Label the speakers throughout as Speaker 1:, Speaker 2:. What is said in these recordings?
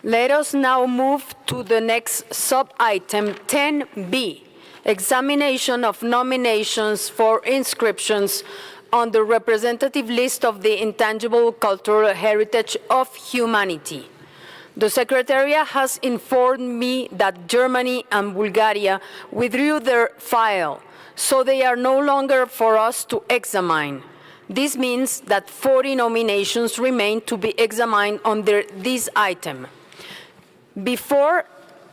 Speaker 1: Let us now move to the next sub-item 10B, examination of nominations for inscriptions on the representative list of the intangible cultural heritage of humanity. The Secretariat has informed me that Germany and Bulgaria withdrew their file, so they are no longer for us to examine. This means that 40 nominations remain to be examined under this item. Before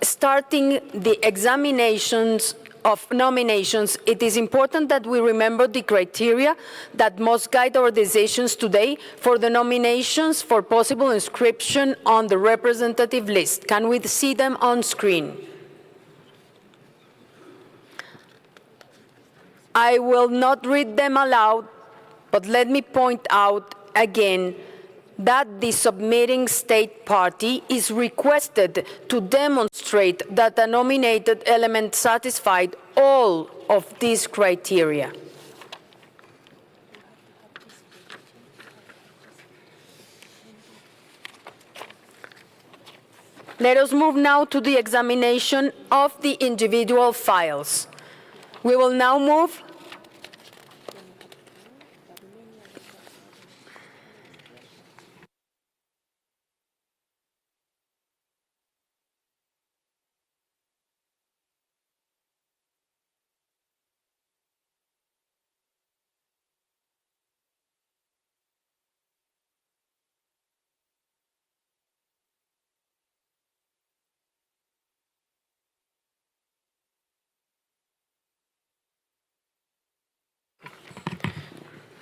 Speaker 1: starting the examinations of nominations, it is important that we remember the criteria that must guide our decisions today for the nominations for possible inscription on the representative list. Can we see them on screen? I will not read them aloud, but let me point out again that the submitting state party is requested to demonstrate that the nominated element satisfied all of these criteria. Let us move now to the examination of the individual files. We will now move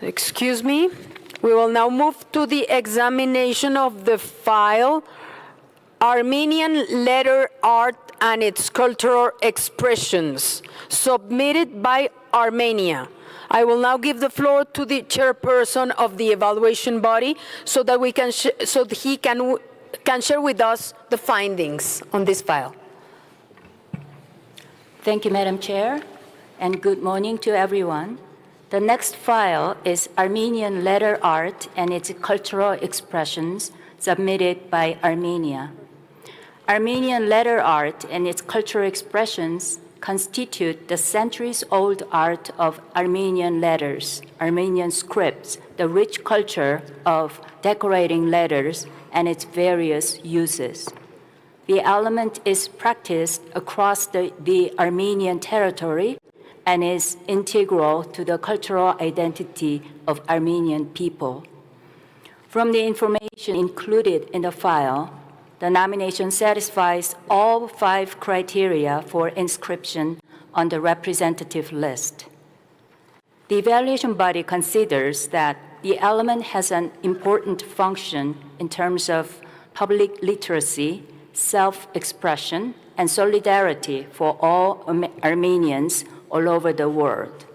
Speaker 1: Excuse me. We will now move to the examination of the file Armenian letter art and its cultural expressions, submitted by Armenia. I will now give the floor to the chairperson of the evaluation body so that he can share with us the findings on this file.
Speaker 2: Thank you, Madam Chair, and good morning to everyone. The next file is Armenian letter art and its cultural expressions, submitted by Armenia. Armenian letter art and its cultural expressions constitute the centuries-old art of Armenian letters, Armenian scripts, the rich culture of decorating letters and its various uses. The element is practiced across the Armenian territory and is integral to the cultural identity of Armenian people. From the information included in the file, the nomination satisfies all 5 criteria for inscription on the representative list. The evaluation body considers that the element has an important function in terms of public literacy, self-expression, and solidarity for all Armenians all over the world.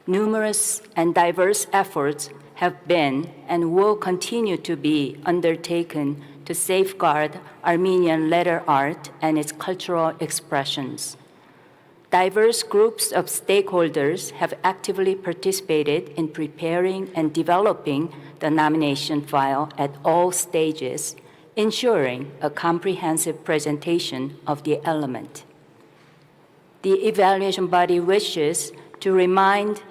Speaker 2: Numerous and diverse efforts have been and will continue to be undertaken to safeguard Armenian letter art and its cultural expressions. Diverse groups of stakeholders have actively participated in preparing and developing the nomination file at all stages, ensuring a comprehensive presentation of the element. The evaluation body wishes to remind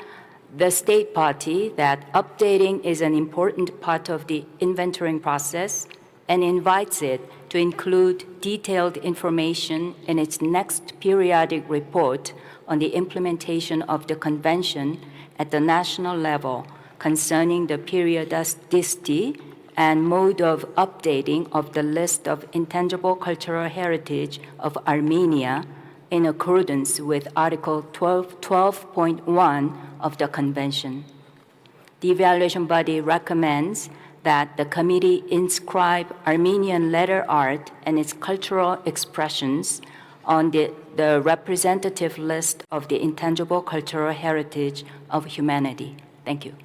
Speaker 2: the state party that updating is an important part of the inventorying process and invites it to include detailed information in its next periodic report on the implementation of the convention at the national level concerning the periodicity and mode of updating of the list of intangible cultural heritage of Armenia in accordance with Article 12.1 of the Convention. The evaluation body recommends that the committee inscribe Armenian letter art and its cultural expressions on the representative list of the intangible cultural heritage of humanity. Thank you.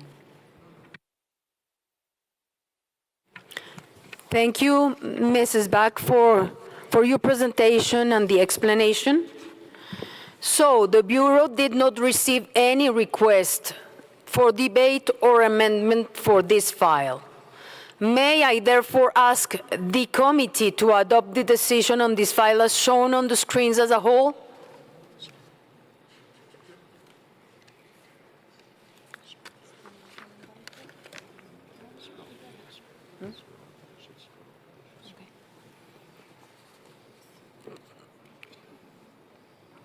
Speaker 1: Thank you, Mrs. Bach, for your presentation and the explanation. So, the Bureau did not receive any request for debate or amendment for this file. May I therefore ask the committee to adopt the decision on this file as shown on the screens as a whole?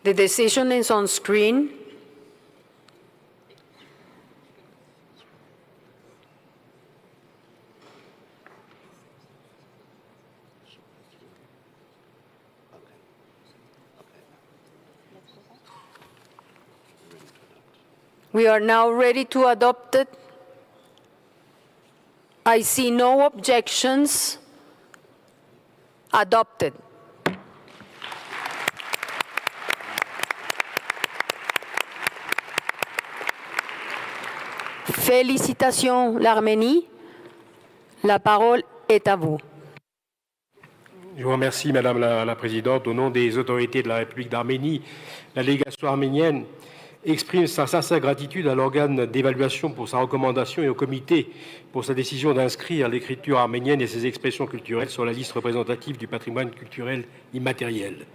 Speaker 1: The decision is on screen. We are now ready to adopt it. I see no objections. Adopted. Félicitations, l'Arménie. La parole est à vous.
Speaker 3: Je vous remercie, Madame la Présidente. Au nom des autorités de la République d'Arménie, la délégation arménienne exprime sa sincère gratitude à l'organe d'évaluation pour sa recommandation et au comité pour sa décision d'inscrire l'écriture arménienne et ses expressions culturelles sur la liste représentative du patrimoine culturel immatériel.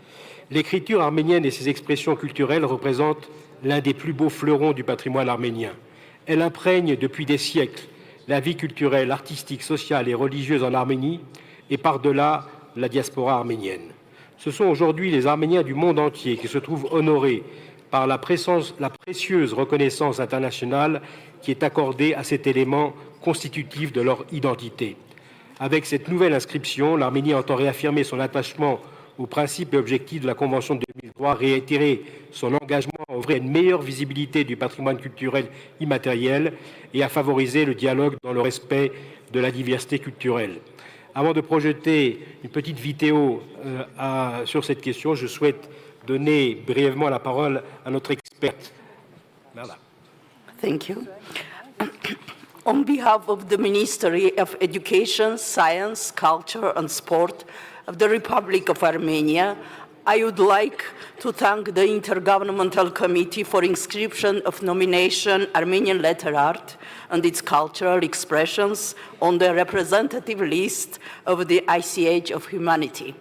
Speaker 3: L'écriture arménienne et ses expressions culturelles représentent l'un des plus beaux fleurons du patrimoine arménien. Elle imprègne depuis des siècles la vie culturelle, artistique, sociale et religieuse en Arménie et par-delà la diaspora arménienne. Ce sont aujourd'hui les Arméniens du monde entier qui se trouvent honorés par la précieuse reconnaissance internationale qui est accordée à cet élément constitutif de leur identité. Avec cette nouvelle inscription, l'Arménie entend réaffirmer son attachement aux principes et objectifs de la Convention de 2003, réitérer son engagement à ouvrir une meilleure visibilité du patrimoine culturel immatériel et à favoriser le dialogue dans le respect de la diversité culturelle. Avant de projeter une petite vidéo sur cette question, je souhaite donner brièvement la parole à notre experte. Voilà.
Speaker 4: Thank you. On behalf of the Ministry of Education, Science, Culture and Sport of the Republic of Armenia, I would like to thank the Intergovernmental Committee for inscription of nomination Armenian letter art and its cultural expressions on the representative list of the ICH of Humanity.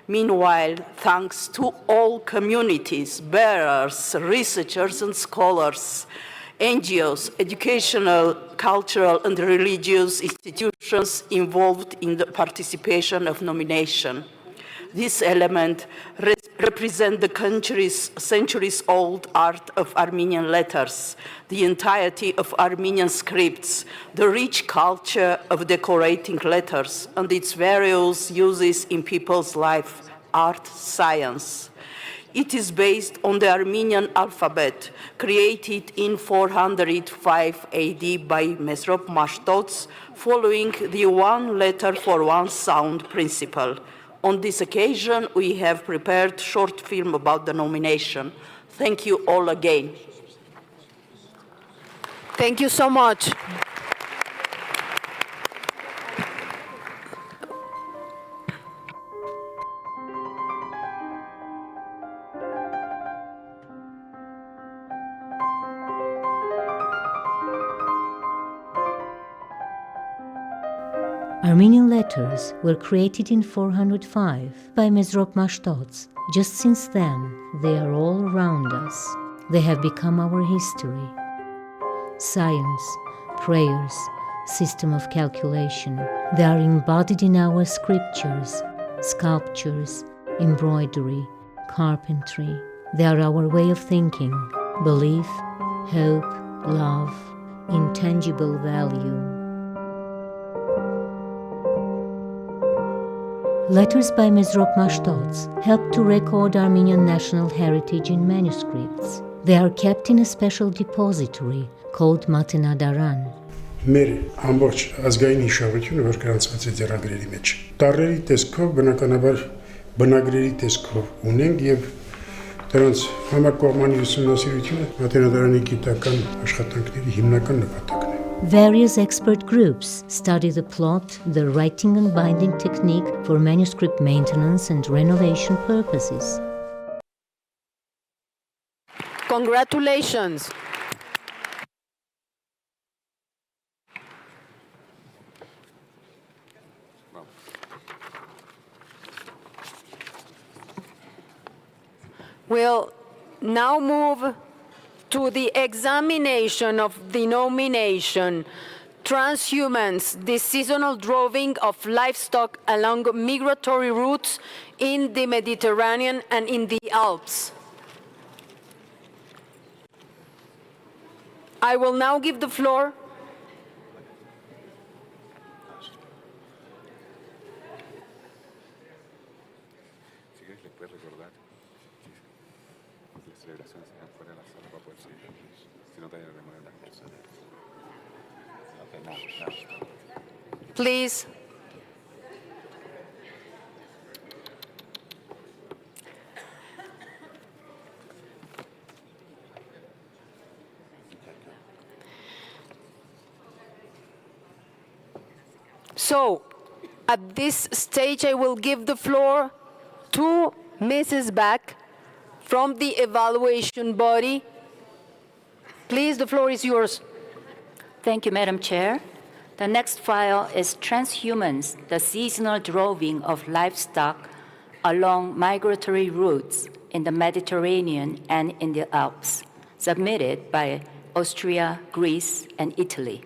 Speaker 4: Meanwhile, thanks to all communities, bearers, researchers and scholars, NGOs, educational, cultural and religious institutions involved in the participation of nomination. This element represents the country's centuries-old art of Armenian letters, the entirety of Armenian scripts, the rich culture of decorating letters, and its various uses in people's life, art, science. It is based on the Armenian alphabet, created in 405 AD by Mesrop Mashtots, following the one letter for one sound principle. On this occasion, we have prepared a short film about the nomination. Thank you all again.
Speaker 1: Thank you so much.
Speaker 5: Armenian letters were created in 405 by Mesrop Mashtots. Just since then, they are all around us. They have become our history. Science, prayers, system of calculation. They are embodied in our scriptures, sculptures, embroidery, carpentry. They are our way of thinking, belief, hope, love, intangible value. Letters by Mesrop Mashtots help to record Armenian national heritage in manuscripts. They are kept in a special depository called Matenadaran.
Speaker 6: Մեր ամբողջ ազգային հիշողությունը, որ գրանցված է ձեռագրերի մեջ, տառերի տեսքով, բնականաբար բնագրերի տեսքով ունենք եւ դրանց համակողմանի ուսումնասիրությունը Մատենադարանի գիտական աշխատանքների հիմնական նպատակն է։
Speaker 5: Various expert groups study the plot, the writing and binding technique for manuscript maintenance and renovation purposes.
Speaker 1: Congratulations. We'll now move to the examination of the nomination Transhumance, the seasonal droving of livestock along migratory routes in the Mediterranean and in the Alps. I will now give the floor please. So, at this stage, I will give the floor to Mrs. Back from the evaluation body. Please, the floor is yours.
Speaker 2: Thank you, Madam Chair. The next file is Transhumance, the seasonal droving of livestock along migratory routes in the Mediterranean and in the Alps, submitted by Austria, Greece, and Italy.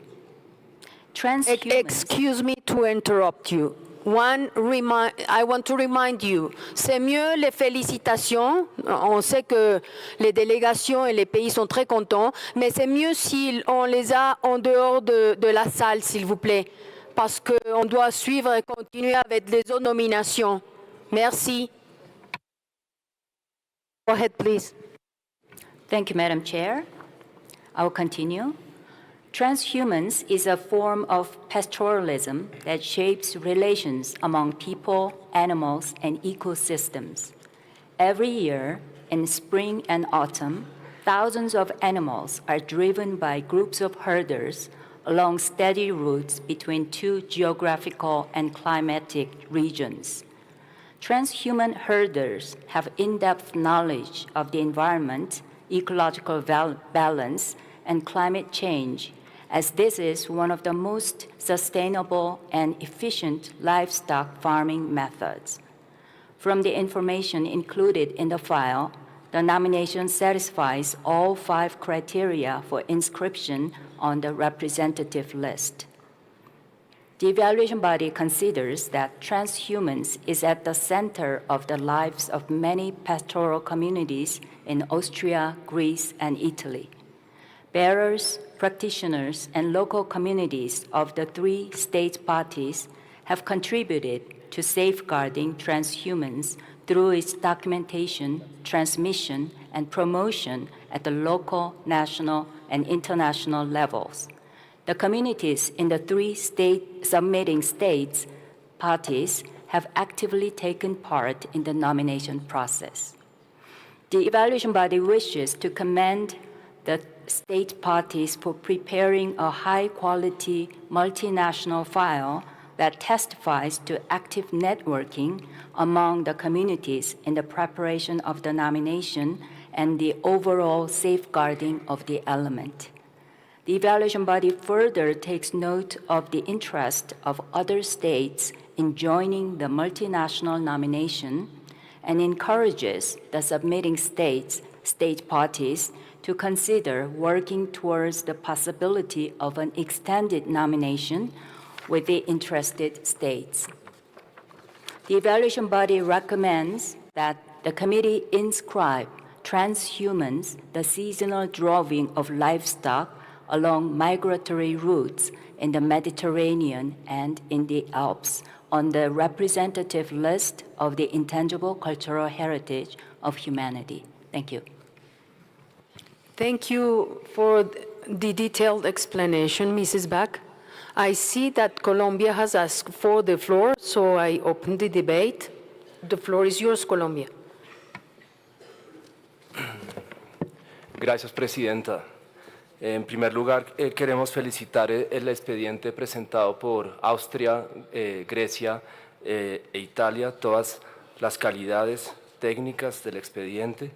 Speaker 1: Excuse me to interrupt you. I want to remind you, c'est mieux les félicitations. On sait que les délégations et les pays sont très contents, mais c'est mieux si on les a en dehors de la salle, s'il vous plaît, parce qu'on doit suivre et continuer avec les autres nominations. Merci. Go ahead, please.
Speaker 2: Thank you, Madam Chair. I will continue. Transhumance is a form of pastoralism that shapes relations among people, animals, and ecosystems. Every year, in spring and autumn, thousands of animals are driven by groups of herders along steady routes between two geographical and climatic regions. Transhuman herders have in-depth knowledge of the environment, ecological balance, and climate change, as this is one of the most sustainable and efficient livestock farming methods. From the information included in the file, the nomination satisfies all 5 criteria for inscription on the representative list. The evaluation body considers that transhumance is at the center of the lives of many pastoral communities in Austria, Greece, and Italy. Bearers, practitioners, and local communities of the 3 state parties have contributed to safeguarding transhumance through its documentation, transmission, and promotion at the local, national, and international levels. The communities in the 3 submitting states parties have actively taken part in the nomination process. The evaluation body wishes to commend the state parties for preparing a high-quality multinational file that testifies to active networking among the communities in the preparation of the nomination and the overall safeguarding of the element. The evaluation body further takes note of the interest of other states in joining the multinational nomination and encourages the submitting state parties to consider working towards the possibility of an extended nomination with the interested states. The evaluation body recommends that the committee inscribe transhumance, the seasonal droving of livestock along migratory routes in the Mediterranean and in the Alps, on the representative list of the intangible cultural heritage of humanity. Thank you.
Speaker 1: Thank you for the detailed explanation, Mrs. Back. I see that Colombia has asked for the floor, so I open the debate. The floor is yours, Colombia.
Speaker 7: Gracias, Presidenta. En primer lugar, queremos felicitar el expediente presentado por Austria, Grecia e Italia, todas las calidades técnicas del expediente.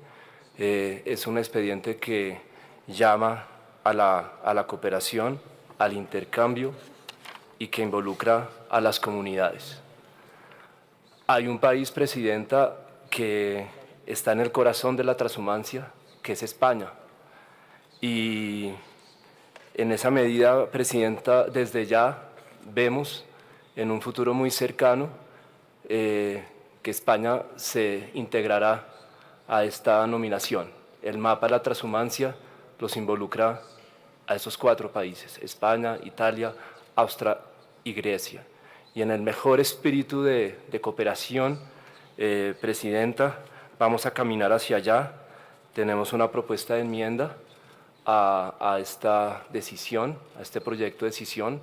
Speaker 7: Es un expediente que llama a la cooperación, al intercambio y que involucra a las comunidades. Hay un país, Presidenta, que está en el corazón de la transhumancia, que es España. Y en esa medida, Presidenta, desde ya vemos en un futuro muy cercano que España se integrará a esta nominación. El mapa de la transhumancia los involucra a esos 4 países, España, Italia, Austria y Grecia. Y en el mejor espíritu de cooperación, Presidenta, vamos a caminar hacia allá. Tenemos una propuesta de enmienda a esta decisión, a este proyecto de decisión,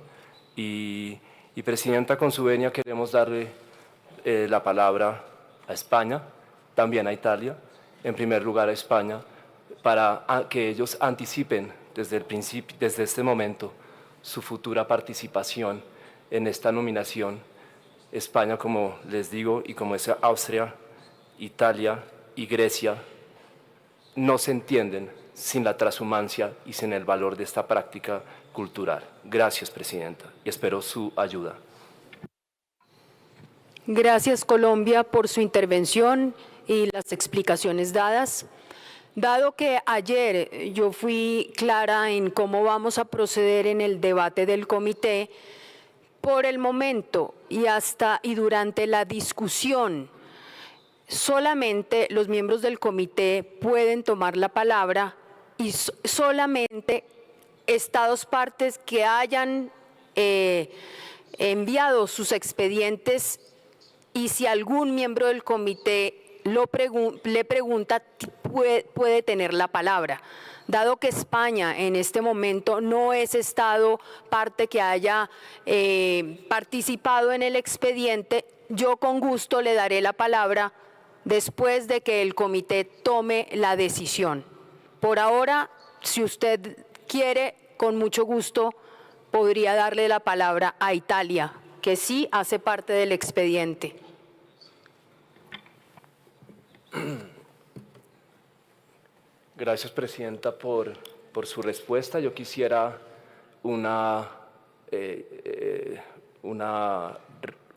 Speaker 7: y Presidenta, con su venia queremos darle la palabra a España, también a Italia, en primer lugar a España, para que ellos anticipen desde el principio, desde este momento, su futura participación en esta nominación. España, como les digo, y como es Austria, Italia y Grecia, no se entienden sin la transhumancia y sin el valor de esta práctica cultural. Gracias, Presidenta, y espero su ayuda.
Speaker 1: Gracias, Colombia, por su intervención y las explicaciones dadas. Dado que ayer yo fui clara en cómo vamos a proceder en el debate del comité, por el momento y durante la discusión, solamente los miembros del comité pueden tomar la palabra y solamente estados partes que hayan enviado sus expedientes, y si algún miembro del comité le pregunta, puede tener la palabra. Dado que España en este momento no es estado parte que haya participado en el expediente, yo con gusto le daré la palabra después de que el comité tome la decisión. Por ahora, si usted quiere, con mucho gusto podría darle la palabra a Italia, que sí hace parte del expediente.
Speaker 7: Gracias, Presidenta, por su respuesta. Yo quisiera una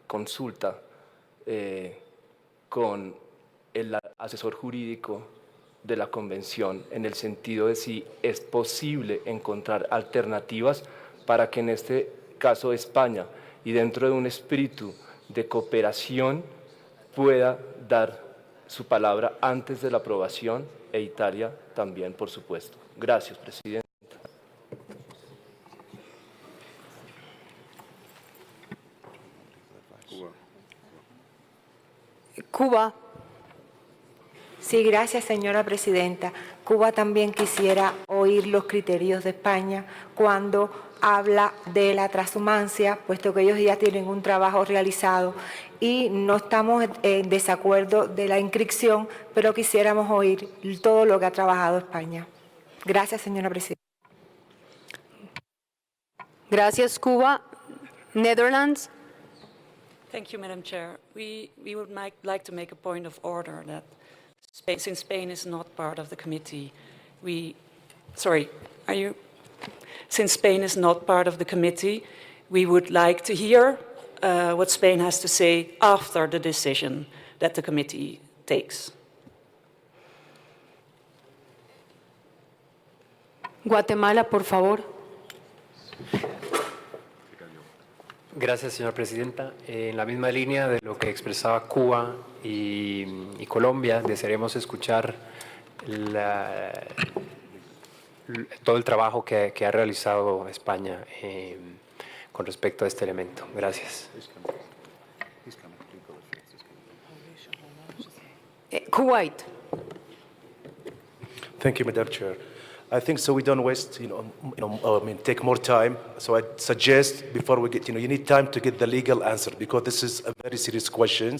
Speaker 7: consulta con el asesor jurídico de la Convención, en el sentido de si es posible encontrar alternativas para que en este caso España, y dentro de un espíritu de cooperación, pueda dar su palabra antes de la aprobación, e Italia también, por supuesto. Gracias, Presidenta.
Speaker 1: Cuba.
Speaker 8: Sí, gracias, señora Presidenta. Cuba también quisiera oír los criterios de España cuando habla de la transhumancia, puesto que ellos ya tienen un trabajo realizado y no estamos en desacuerdo de la inscripción, pero quisiéramos oír todo lo que ha trabajado España. Gracias, señora Presidenta.
Speaker 1: Gracias, Cuba. Netherlands.
Speaker 9: Thank you, Madam Chair. We would like to make a point of order that since Spain is not part of the committee, since Spain is not part of the committee, we would like to hear what Spain has to say after the decision that the committee takes.
Speaker 1: Guatemala, por favor.
Speaker 10: Gracias, señora Presidenta. En la misma línea de lo que expresaba Cuba y Colombia, desearíamos escuchar todo el trabajo que ha realizado España con respecto a este elemento. Gracias.
Speaker 1: Kuwait.
Speaker 11: Thank you, Madam Chair. I think so we don't waste, take more time. So I suggest before we get, you need time to get the legal answer because this is a very serious question.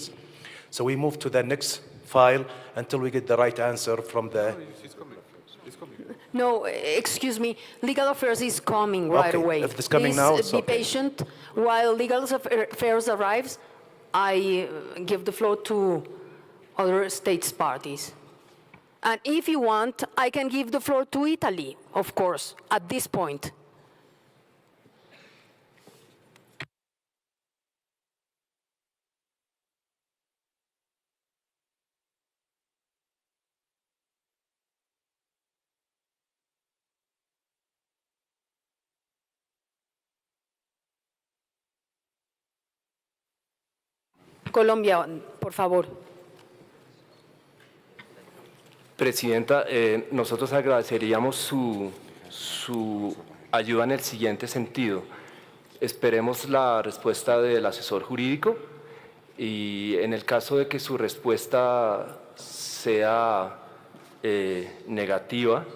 Speaker 11: So we move to the next file until we get the right answer from the...
Speaker 1: No, excuse me. Legal Affairs is coming right away.
Speaker 11: If it's coming now, it's
Speaker 1: be
Speaker 11: okay.
Speaker 1: patient. While Legal Affairs arrives, I give the floor to other states parties. And if you want, I can give the floor to Italy, of course, at this point. Colombia, por favor.
Speaker 7: Presidenta, nosotros agradeceríamos su ayuda en el siguiente sentido. Esperemos la respuesta del asesor jurídico y en el caso de que su respuesta sea negativa,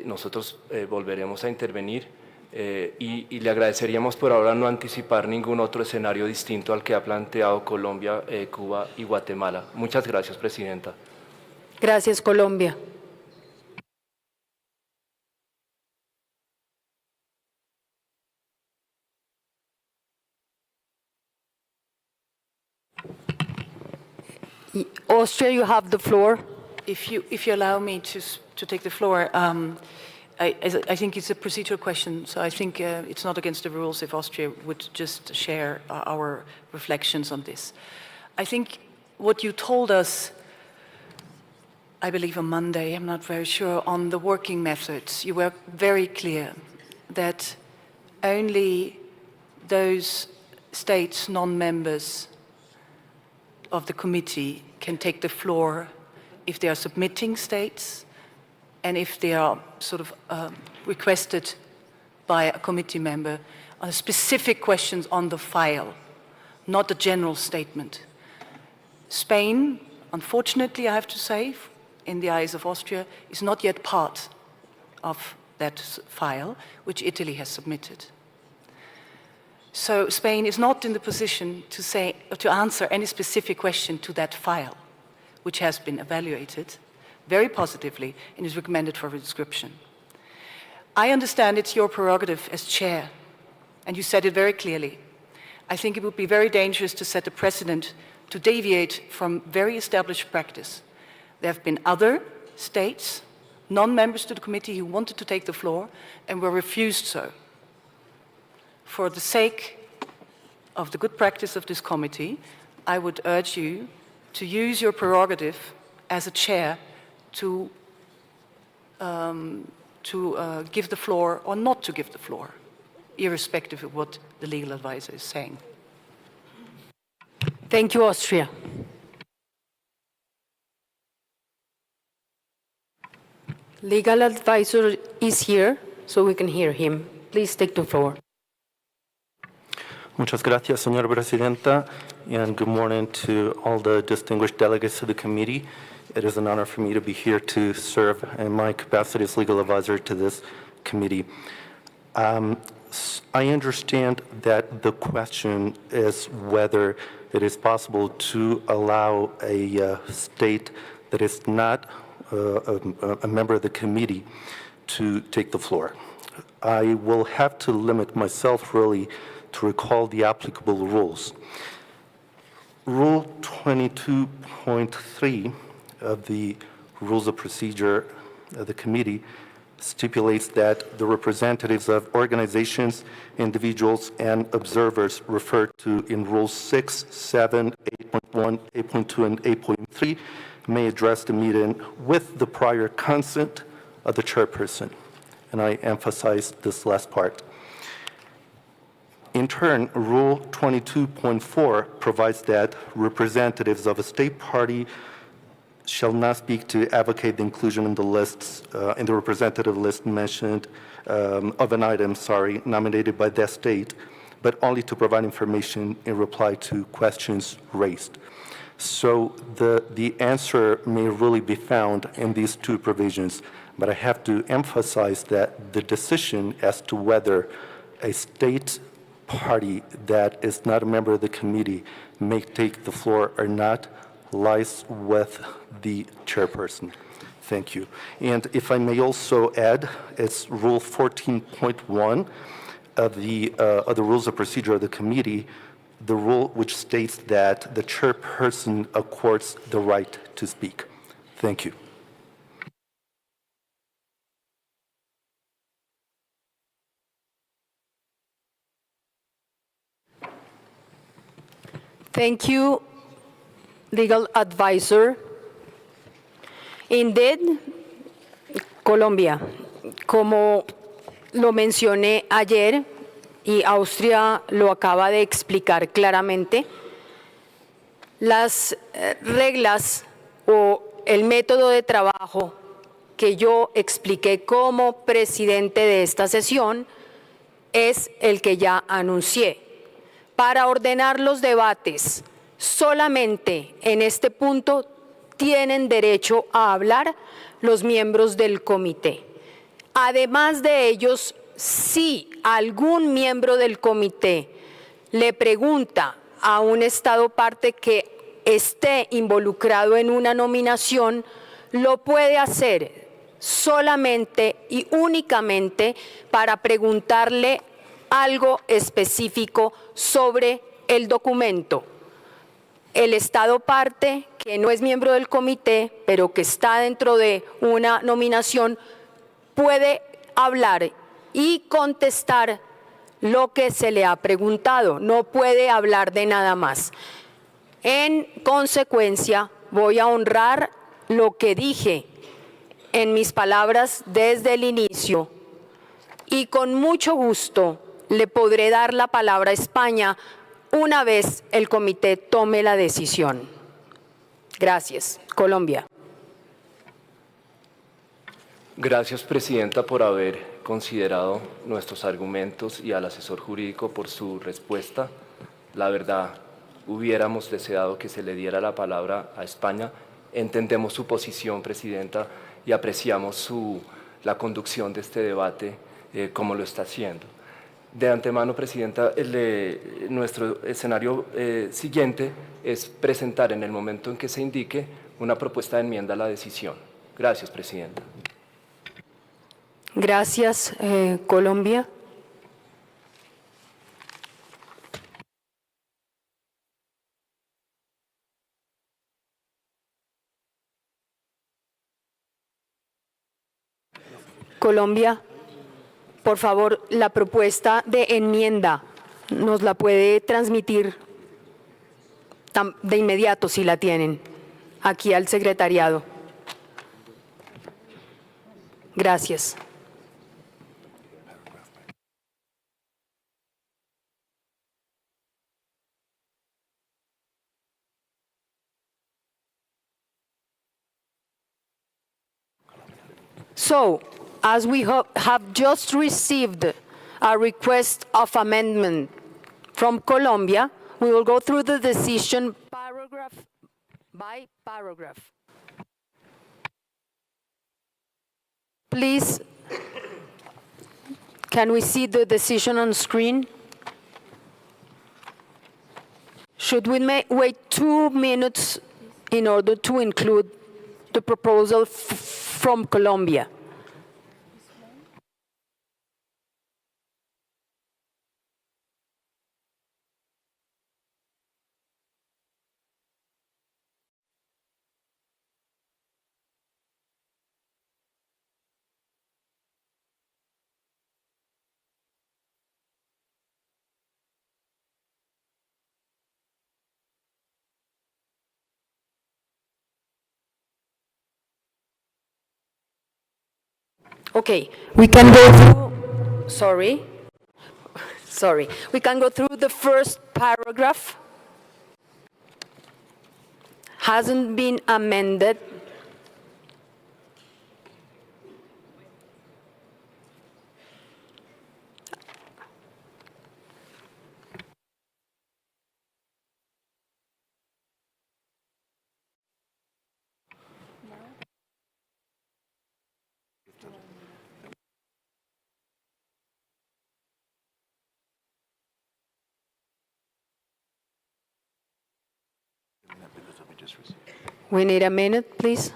Speaker 7: nosotros volveremos a intervenir y le agradeceríamos por ahora no anticipar ningún otro escenario distinto al que ha planteado Colombia, Cuba y Guatemala. Muchas gracias, Presidenta.
Speaker 1: Gracias, Colombia. Austria, you have the floor.
Speaker 9: If you allow me to take the floor, I think it's a procedural question, so I think it's not against the rules if Austria would just share our reflections on this. I think what you told us, I believe on Monday, I'm not very sure, on the working methods, you were very clear that only those states, non-members of the committee can take the floor if they are submitting states and if they are sort of requested by a committee member on specific questions on the file, not a general statement. Spain, unfortunately, I have to say, in the eyes of Austria, is not yet part of that file, which Italy has submitted. So Spain is not in the position to answer any specific question to that file, which has been evaluated very positively and is recommended for inscription. I understand it's your prerogative as chair, and you said it very clearly. I think it would be very dangerous to set a precedent to deviate from very established practice. There have been other states, non-members to the committee, who wanted to take the floor and were refused so. For the sake of the good practice of this committee, I would urge you to use your prerogative as a chair to give the floor or not to give the floor, irrespective of what the legal advisor is saying.
Speaker 1: Thank you, Austria. Legal advisor is here, so we can hear him. Please take the floor.
Speaker 12: Muchas gracias, señora presidenta, and good morning to all the distinguished delegates to the committee. It is an honor for me to be here to serve in my capacity as legal advisor to this committee. I understand that the question is whether it is possible to allow a state that is not a member of the committee to take the floor. I will have to limit myself really to recall the applicable rules. Rule 22.3 of the Rules of Procedure of the committee stipulates that the representatives of organizations, individuals, and observers referred to in Rules 6, 7, 8.1, 8.2, and 8.3 may address the meeting with the prior consent of the chairperson. And I emphasize this last part. In turn, Rule 22.4 provides that representatives of a state party shall not speak to advocate the inclusion in the lists, in the representative list mentioned of an item, nominated by that state, but only to provide information in reply to questions raised. So the answer may really be found in these two provisions, but I have to emphasize that the decision as to whether a state party that is not a member of the committee may take the floor or not lies with the chairperson. Thank you. And if I may also add, it's Rule 14.1 of the Rules of Procedure of the committee, the rule which states that the chairperson accords the right to speak. Thank you.
Speaker 1: Thank you, legal advisor. Indeed, Colombia, como lo mencioné ayer y Austria lo acaba de explicar claramente, Las reglas o el método de trabajo que yo expliqué como presidente de esta sesión es el que ya anuncié. Para ordenar los debates, solamente en este punto tienen derecho a hablar los miembros del comité. Además de ellos, si algún miembro del comité le pregunta a un Estado parte que esté involucrado en una nominación, lo puede hacer solamente y únicamente para preguntarle algo específico sobre el documento. El Estado parte, que no es miembro del comité, pero que está dentro de una nominación, puede hablar y contestar lo que se le ha preguntado, no puede hablar de nada más. En consecuencia, voy a honrar lo que dije en mis palabras desde el inicio y con mucho gusto le podré dar la palabra a España una vez el comité tome la decisión. Gracias. Colombia.
Speaker 7: Gracias, Presidenta, por haber considerado nuestros argumentos y al asesor jurídico por su respuesta. La verdad, hubiéramos deseado que se le diera la palabra a España. Entendemos su posición, Presidenta, y apreciamos la conducción de este debate como lo está haciendo. De antemano, Presidenta, nuestro escenario siguiente es presentar en el momento en que se indique una propuesta de enmienda a la decisión. Gracias, Presidenta.
Speaker 1: Gracias, Colombia. Colombia, por favor, la propuesta de enmienda nos la puede transmitir de inmediato si la tienen aquí al secretariado. Gracias. So, as we have just received a request of amendment from Colombia, we will go through the decision paragraph by paragraph. Please, can we see the decision on screen? Should we wait 2 minutes in order to include the proposal from Colombia? Okay, we can go through, sorry, we can go through the first paragraph. Hasn't been amended. We need a minute, please.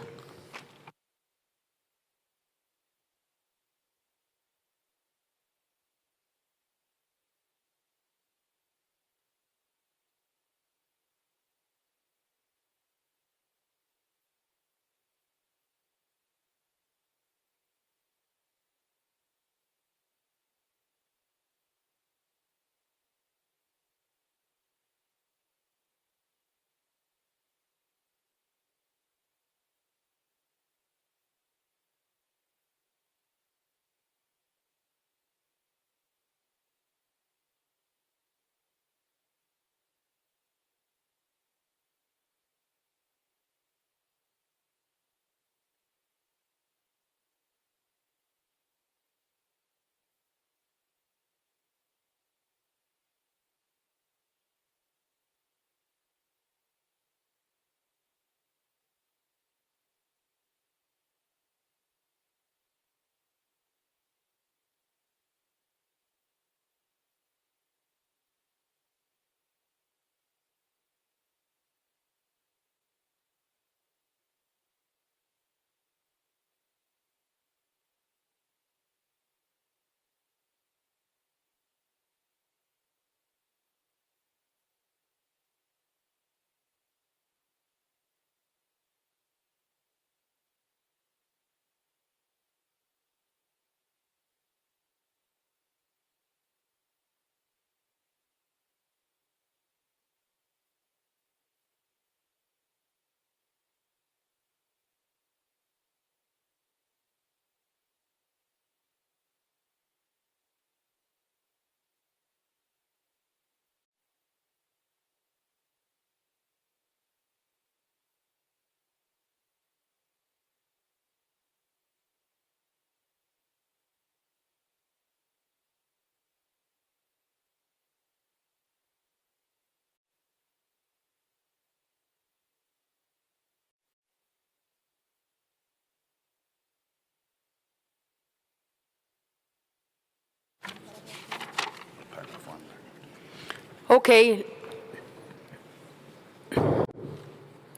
Speaker 1: Okay.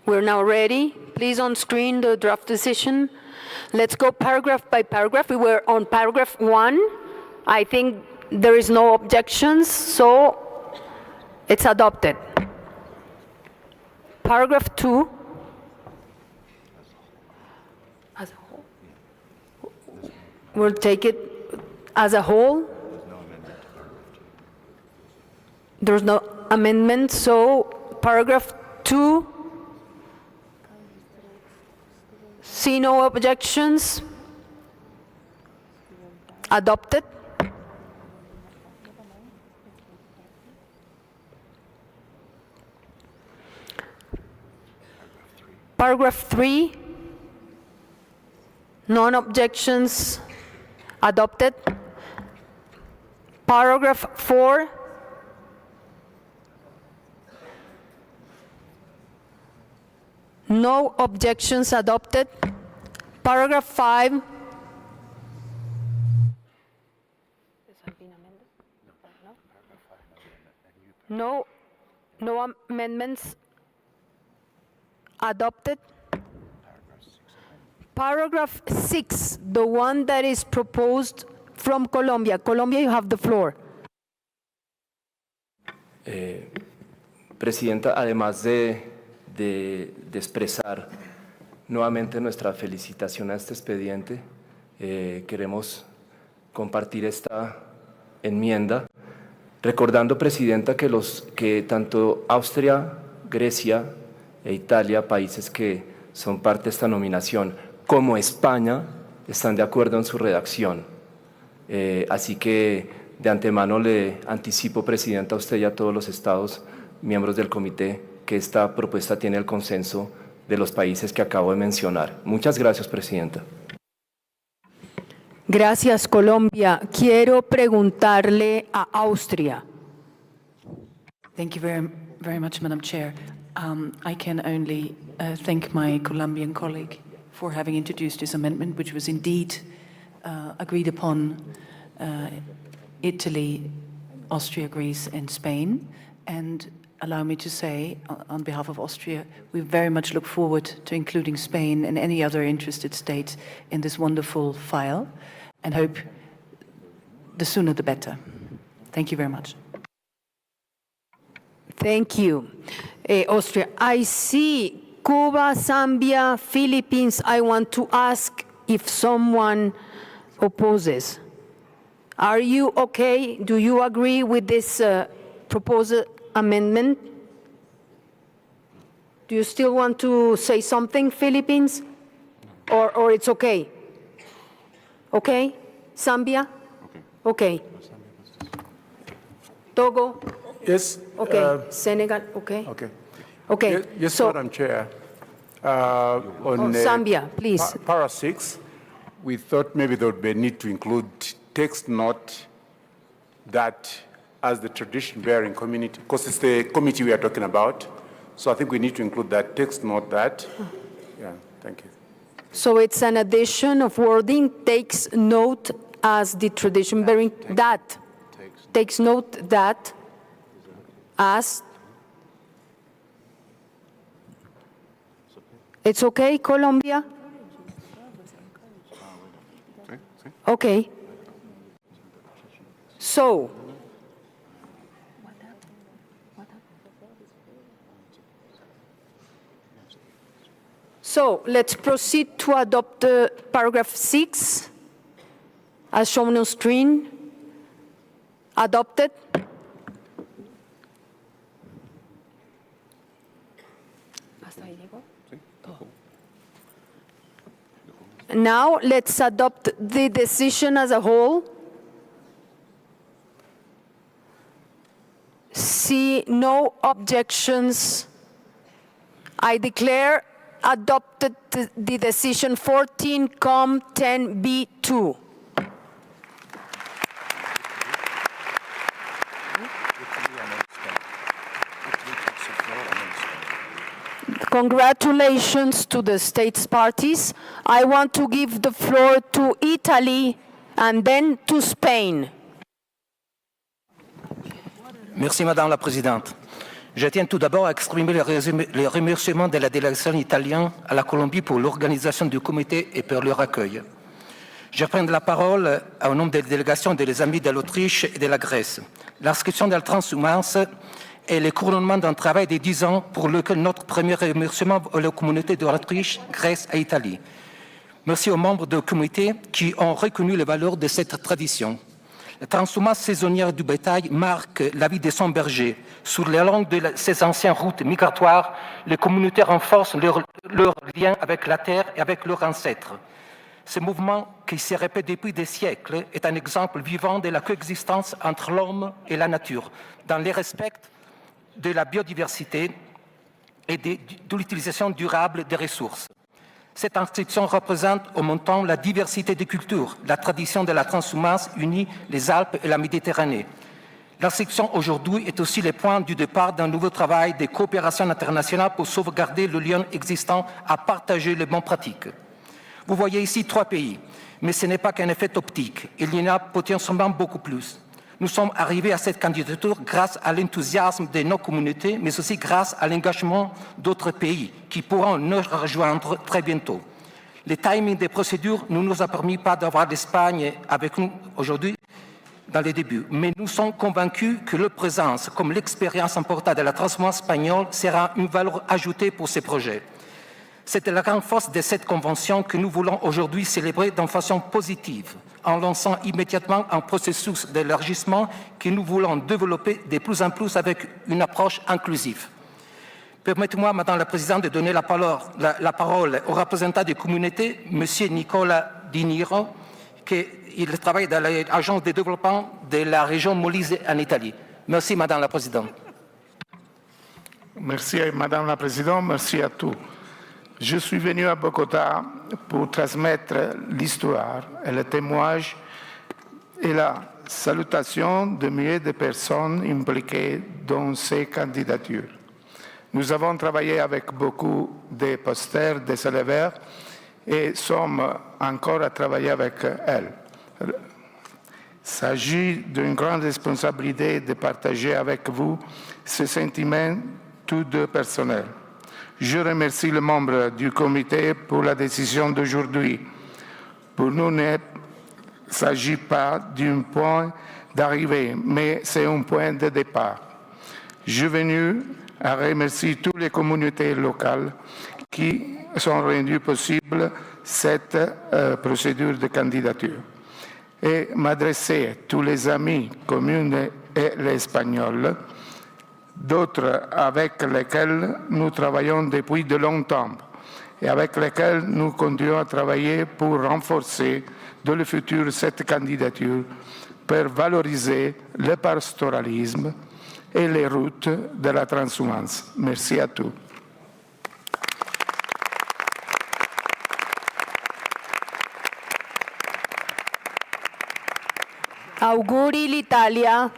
Speaker 1: We're now ready. Please on screen the draft decision. Let's go paragraph by paragraph. We were on paragraph 1. I think there is no objections, so it's adopted. Paragraph 2. As a whole. We'll take it as a whole. There's no amendment, so paragraph 2. See no objections. Adopted. Paragraph 3. Non-objections. Adopted. Paragraph 4. No objections. Adopted. Paragraph 5. No amendments. Adopted. Paragraph 6, the one that is proposed from Colombia. Colombia, you have the floor.
Speaker 7: Presidenta, además de expresar nuevamente nuestra felicitación a este expediente, queremos compartir esta enmienda, recordando, Presidenta, que tanto Austria, Grecia e Italia, países que son parte de esta nominación, como España, están de acuerdo en su redacción. Así que de antemano le anticipo, Presidenta, a usted y a todos los Estados miembros del comité que esta propuesta tiene el consenso de los países que acabo de mencionar. Muchas gracias, Presidenta.
Speaker 1: Gracias, Colombia. Quiero preguntarle a Austria.
Speaker 9: Thank you very much, Madam Chair. I can only thank my Colombian colleague for having introduced this amendment, which was indeed agreed upon Italy, Austria, Greece, and Spain. And allow me to say, on behalf of Austria, we very much look forward to including Spain and any other interested state in this wonderful file, and hope the sooner the better. Thank you very much.
Speaker 1: Thank you. Austria, I see Cuba, Zambia, Philippines. I want to ask if someone opposes. Are you okay? Do you agree with this proposed amendment? Do you still want to say something, Philippines? Or it's okay? Okay? Zambia? Okay. Togo?
Speaker 13: Yes.
Speaker 1: Okay. Senegal? Okay.
Speaker 13: Okay.
Speaker 1: Okay.
Speaker 13: Yes,
Speaker 1: so,
Speaker 13: Madam Chair. On
Speaker 1: Zambia, please.
Speaker 13: Para 6, we thought maybe there would be a need to include text note that as the tradition-bearing community, because it's the committee we are talking about. So I think we need to include that text note that. Yeah, thank you.
Speaker 1: So it's an addition of wording, takes note as the tradition-bearing, that. Takes note that as. It's okay, Colombia? Okay. So, let's proceed to adopt paragraph 6, as shown on screen. Adopted. Now, let's adopt the decision as a whole. See no objections. I declare adopted the decision 14-10bpart1. Congratulations to the states parties. I want to give the floor to Italy and then to Spain.
Speaker 14: Merci, Madame la Présidente. Je tiens tout d'abord à exprimer les remerciements de la délégation italienne à la Colombie pour l'organisation du comité et pour leur accueil. Je prends la parole au nom des délégations des amis de l'Autriche et de la Grèce. L'inscription de la transhumance est le couronnement d'un travail de 10 ans pour lequel notre premier remerciement est la communauté d'Autriche, Grèce et Italie. Merci aux membres du comité qui ont reconnu les valeurs de cette tradition. La transhumance saisonnière du bétail marque la vie des sans bergers. Sur les longues de ces anciennes routes migratoires, les communautés renforcent leur lien avec la terre et avec leurs ancêtres. Ce mouvement, qui se répète depuis des siècles, est un exemple vivant de la coexistence entre l'homme et la nature, dans le respect de la biodiversité et de l'utilisation durable des ressources. Cette inscription représente au même temps la diversité des cultures. La tradition de la transhumance unit les Alpes et la Méditerranée. L'inscription aujourd'hui est aussi le point du départ d'un nouveau travail de coopération internationale pour sauvegarder le lien existant à partager les bonnes pratiques. Vous voyez ici 3 pays, mais ce n'est pas qu'un effet optique. Il y en a potentiellement beaucoup plus. Nous sommes arrivés à cette candidature grâce à l'enthousiasme de nos communautés, mais aussi grâce à l'engagement d'autres pays qui pourront nous rejoindre très bientôt. Le timing des procédures ne nous a permis pas d'avoir l'Espagne avec nous aujourd'hui dans les débuts, mais nous sommes convaincus que leur présence, comme l'expérience importante de la transhumance espagnole, sera une valeur ajoutée pour ces projets. C'est la grande force de cette convention que nous voulons aujourd'hui célébrer d'une façon positive, en lançant immédiatement un processus d'élargissement que nous voulons développer de plus en plus avec une approche inclusive. Permettez-moi, Madame la Présidente, de donner la parole au représentant des communautés, M. Nicola Di Niro, qui travaille dans l'agence de développement de la région Molise en Italie. Merci, Madame la Présidente.
Speaker 15: Merci, Madame la Présidente. Merci à tous. Je suis venu à Bogota pour transmettre l'histoire et le témoignage et la salutation de milliers de personnes impliquées dans ces candidatures. Nous avons travaillé avec beaucoup de posters, des élèves et sommes encore à travailler avec elles. Il s'agit d'une grande responsabilité de partager avec vous ce sentiment tous deux personnels. Je remercie les membres du comité pour la décision d'aujourd'hui. Pour nous, il ne s'agit pas d'un point d'arrivée, mais c'est un point de départ. Je suis venu à remercier toutes les communautés locales qui ont rendu possible cette procédure de candidature et m'adresser à tous les amis communs et les Espagnols, d'autres avec lesquels nous travaillons depuis de longtemps et avec lesquels nous continuons à travailler pour renforcer dans le futur cette candidature pour valoriser le pastoralisme et les routes de la transhumance. Merci à tous.
Speaker 1: Auguri l'Italia.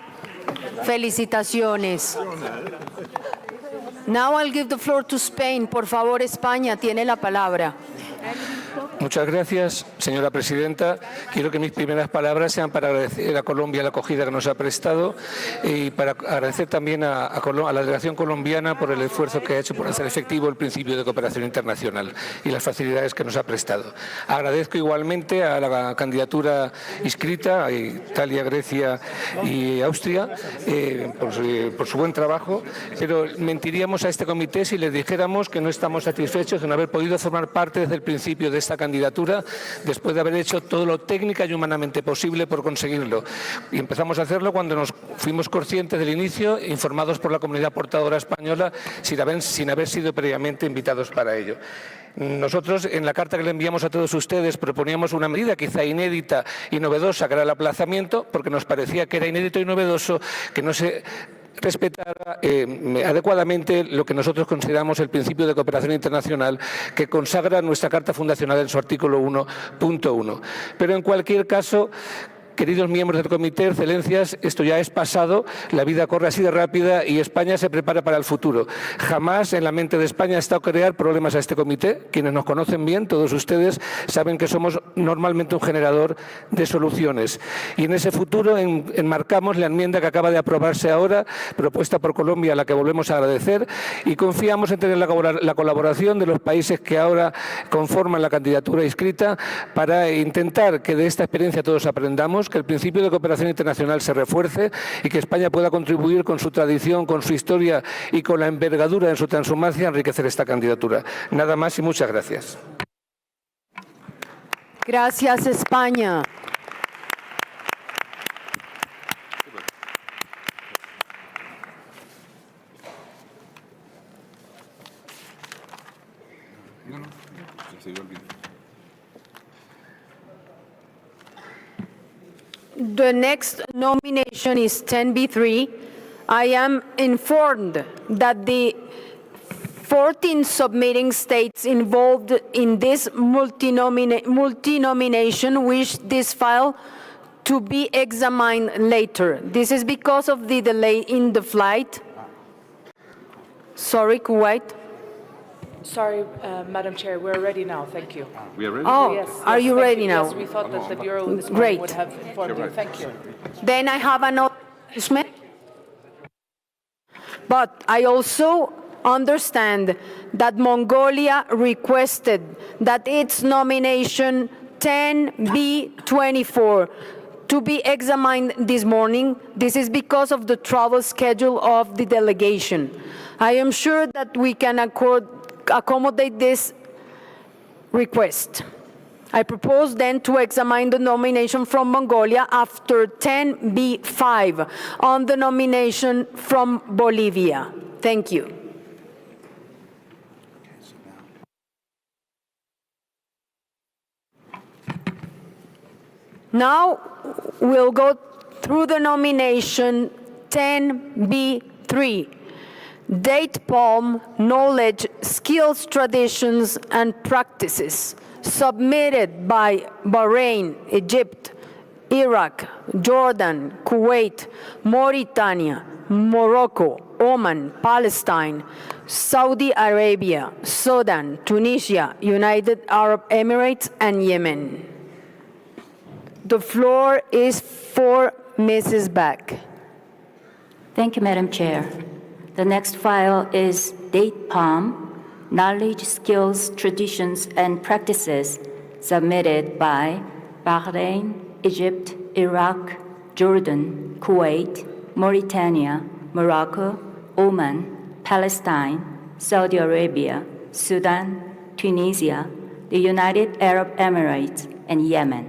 Speaker 1: Felicitaciones. Now I'll give the floor to Spain. Por favor, España tiene la palabra.
Speaker 16: Muchas gracias, señora presidenta. Quiero que mis primeras palabras sean para agradecer a Colombia la acogida que nos ha prestado y para agradecer también a la delegación colombiana por el esfuerzo que ha hecho por hacer efectivo el principio de cooperación internacional y las facilidades que nos ha prestado. Agradezco igualmente a la candidatura inscrita, a Italia, Grecia y Austria, por su buen trabajo, pero mentiríamos a este comité si les dijéramos que no estamos satisfechos de no haber podido formar parte desde el principio de esta candidatura después de haber hecho todo lo técnica y humanamente posible por conseguirlo. Y empezamos a hacerlo cuando nos fuimos conscientes del inicio, informados por la comunidad portadora española, sin haber sido previamente invitados para ello. Nosotros, en la carta que le enviamos a todos ustedes, proponíamos una medida quizá inédita y novedosa, que era el aplazamiento, porque nos parecía que era inédito y novedoso que no se respetara adecuadamente lo que nosotros consideramos el principio de cooperación internacional que consagra nuestra Carta Fundacional en su artículo 1.1. Pero en cualquier caso, queridos miembros del comité, excelencias, esto ya es pasado, la vida corre así de rápida y España se prepara para el futuro. Jamás en la mente de España ha estado crear problemas a este comité. Quienes nos conocen bien, todos ustedes, saben que somos normalmente un generador de soluciones. Y en ese futuro enmarcamos la enmienda que acaba de aprobarse ahora, propuesta por Colombia, a la que volvemos a agradecer, y confiamos en tener la colaboración de los países que ahora conforman la candidatura inscrita para intentar que de esta experiencia todos aprendamos, que el principio de cooperación internacional se refuerce y que España pueda contribuir con su tradición, con su historia y con la envergadura en su transhumancia a enriquecer esta candidatura. Nada más y muchas gracias.
Speaker 1: Gracias, España. The next nomination is 10b3. I am informed that the 14 submitting states involved in this multi-nomination wish this file to be examined later. This is because of the delay in the flight. Sorry, Kuwait.
Speaker 17: Sorry, Madam Chair, we're ready now. Thank you.
Speaker 1: We are ready? Oh, yes, are you
Speaker 17: thank
Speaker 1: ready
Speaker 17: you.
Speaker 1: now?
Speaker 17: Yes, we thought that the Bureau this morning
Speaker 1: Great.
Speaker 17: would have informed you. Thank you.
Speaker 1: Then I have an announcement. But I also understand that Mongolia requested that its nomination 10b24 to be examined this morning. This is because of the travel schedule of the delegation. I am sure that we can accommodate this request. I propose then to examine the nomination from Mongolia after 10b5 on the nomination from Bolivia. Thank you. Now we'll go through the nomination 10b3. Date palm, knowledge, skills, traditions, and practices, submitted by Bahrain, Egypt, Iraq, Jordan, Kuwait, Mauritania, Morocco, Oman, Palestine, Saudi Arabia, Sudan, Tunisia, United Arab Emirates, and Yemen. The floor is for Mrs. Back.
Speaker 2: Thank you, Madam Chair. The next file is Date Palm, Knowledge, Skills, Traditions, and Practices, submitted by Bahrain, Egypt, Iraq, Jordan, Kuwait, Mauritania, Morocco, Oman, Palestine, Saudi Arabia, Sudan, Tunisia, the United Arab Emirates, and Yemen.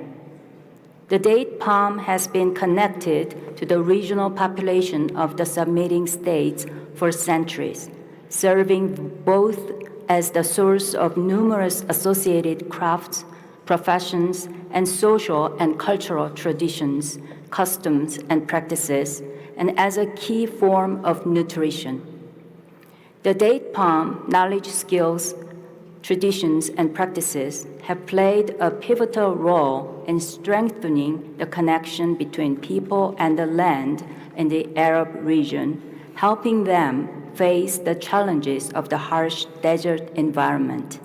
Speaker 2: The date palm has been connected to the regional population of the submitting states for centuries, serving both as the source of numerous associated crafts, professions, and social and cultural traditions, customs, and practices, and as a key form of nutrition. The date palm, knowledge, skills, traditions, and practices have played a pivotal role in strengthening the connection between people and the land in the Arab region, helping them face the challenges of the harsh desert environment.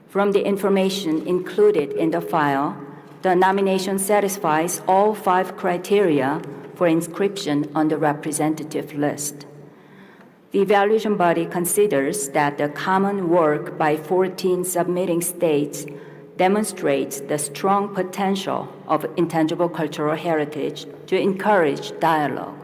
Speaker 2: From the information included in the file, the nomination satisfies all 5 criteria for inscription on the representative list. The evaluation body considers that the common work by 14 submitting states demonstrates the strong potential of intangible cultural heritage to encourage dialogue.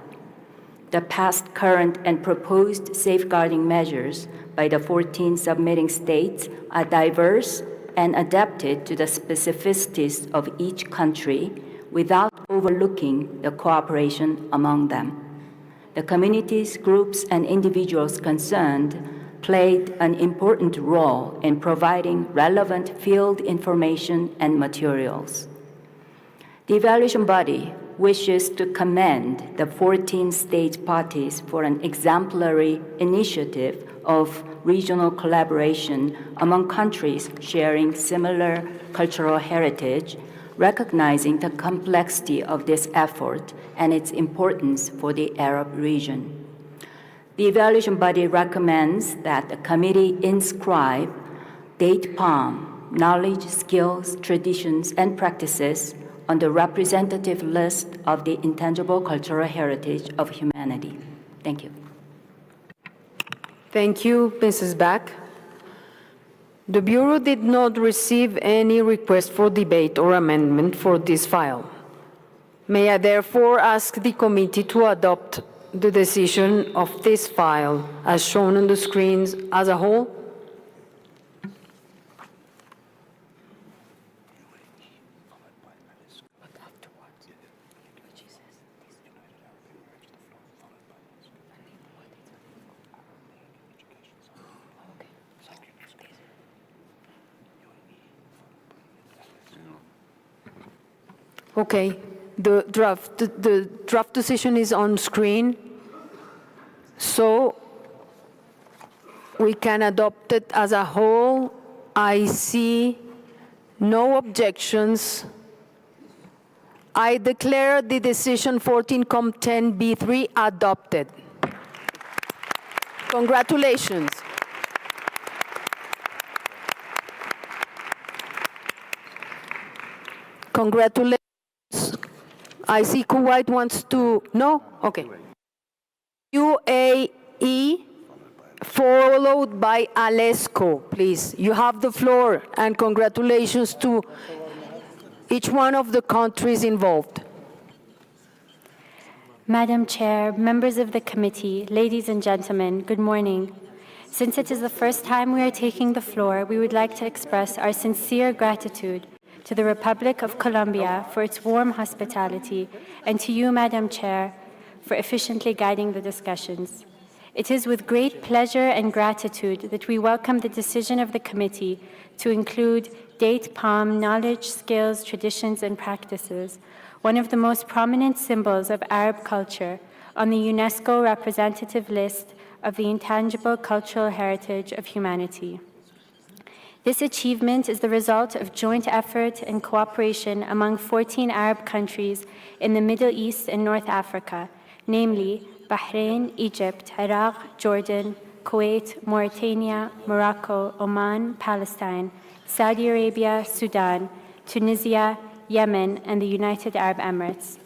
Speaker 2: The past, current, and proposed safeguarding measures by the 14 submitting states are diverse and adapted to the specificities of each country without overlooking the cooperation among them. The communities, groups, and individuals concerned played an important role in providing relevant field information and materials. The evaluation body wishes to commend the 14 state parties for an exemplary initiative of regional collaboration among countries sharing similar cultural heritage, recognizing the complexity of this effort and its importance for the Arab region. The evaluation body recommends that the committee inscribe date palm, knowledge, skills, traditions, and practices on the representative list of the intangible cultural heritage of humanity. Thank you.
Speaker 1: Thank you, Mrs. Back. The Bureau did not receive any request for debate or amendment for this file. May I therefore ask the committee to adopt the decision of this file as shown on the screens as a whole? Okay, the draft decision is on screen, so we can adopt it as a whole. I see no objections. I declare the decision 14-10b3 adopted. Congratulations. Congratulations. I see Kuwait wants to, no? Okay. UAE followed by Alesco, please. You have the floor, and congratulations to each one of the countries involved.
Speaker 18: Madam Chair, members of the committee, ladies and gentlemen, good morning. Since it is the first time we are taking the floor, we would like to express our sincere gratitude to the Republic of Colombia for its warm hospitality, and to you, Madam Chair, for efficiently guiding the discussions. It is with great pleasure and gratitude that we welcome the decision of the committee to include date palm knowledge, skills, traditions, and practices, one of the most prominent symbols of Arab culture, on the UNESCO representative list of the intangible cultural heritage of humanity. This achievement is the result of joint effort and cooperation among 14 Arab countries in the Middle East and North Africa, namely Bahrain, Egypt, Iraq, Jordan, Kuwait, Mauritania, Morocco, Oman, Palestine, Saudi Arabia, Sudan, Tunisia, Yemen, and the United Arab Emirates,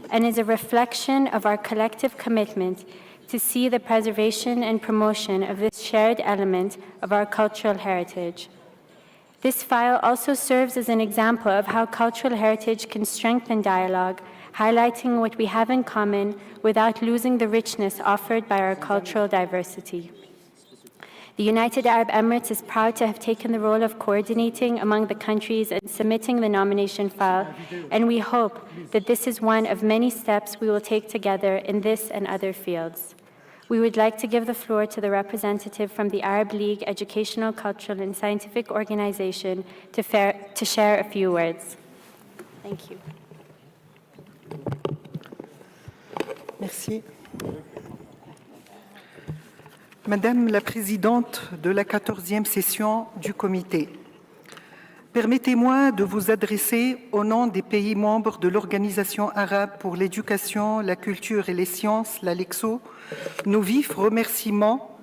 Speaker 18: and is a reflection of our collective commitment to see the preservation and promotion of this shared element of our cultural heritage. This file also serves as an example of how cultural heritage can strengthen dialogue, highlighting what we have in common without losing the richness offered by our cultural diversity. The United Arab Emirates is proud to have taken the role of coordinating among the countries and submitting the nomination file, and we hope that this is one of many steps we will take together in this and other fields. We would like to give the floor to the representative from the Arab League Educational, Cultural, and Scientific Organization to share a few words. Thank you.
Speaker 19: Merci. Madame la Présidente de la 14e session du Comité, permettez-moi de vous adresser au nom des pays membres de l'Organisation arabe pour l'éducation, la culture et les sciences, l'ALEXO, nos vifs remerciements,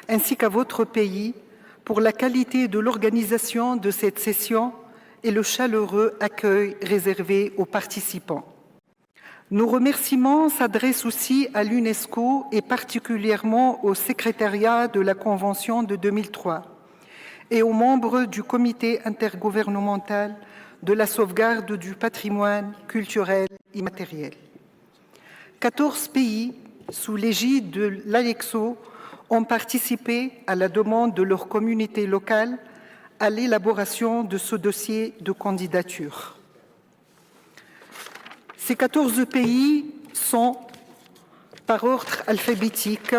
Speaker 19: ainsi qu'à votre pays pour la qualité de l'organisation de cette session et le chaleureux accueil réservé aux participants. Nos remerciements s'adressent aussi à l'UNESCO et particulièrement au secrétariat de la Convention de 2003 et aux membres du Comité intergouvernemental de la sauvegarde du patrimoine culturel immatériel. 14 pays, sous l'égide de l'ALEXO, ont participé à la demande de leur communauté locale à l'élaboration de ce dossier de candidature. Ces 14 pays sont, par ordre alphabétique,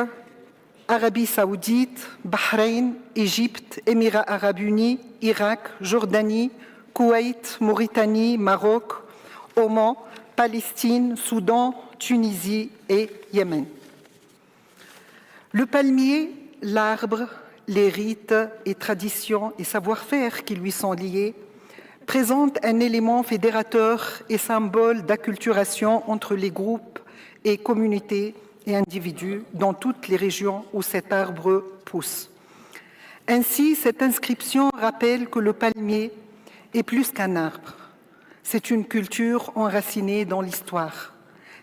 Speaker 19: Arabie saoudite, Bahreïn, Égypte, Émirats arabes unis, Irak, Jordanie, Koweït, Mauritanie, Maroc, Oman, Palestine, Soudan, Tunisie et Yémen. Le palmier, l'arbre, les rites et traditions et savoir-faire qui lui sont liés présente un élément fédérateur et symbole d'acculturation entre les groupes et communautés et individus dans toutes les régions où cet arbre pousse. Ainsi, cette inscription rappelle que le palmier est plus qu'un arbre. C'est une culture enracinée dans l'histoire,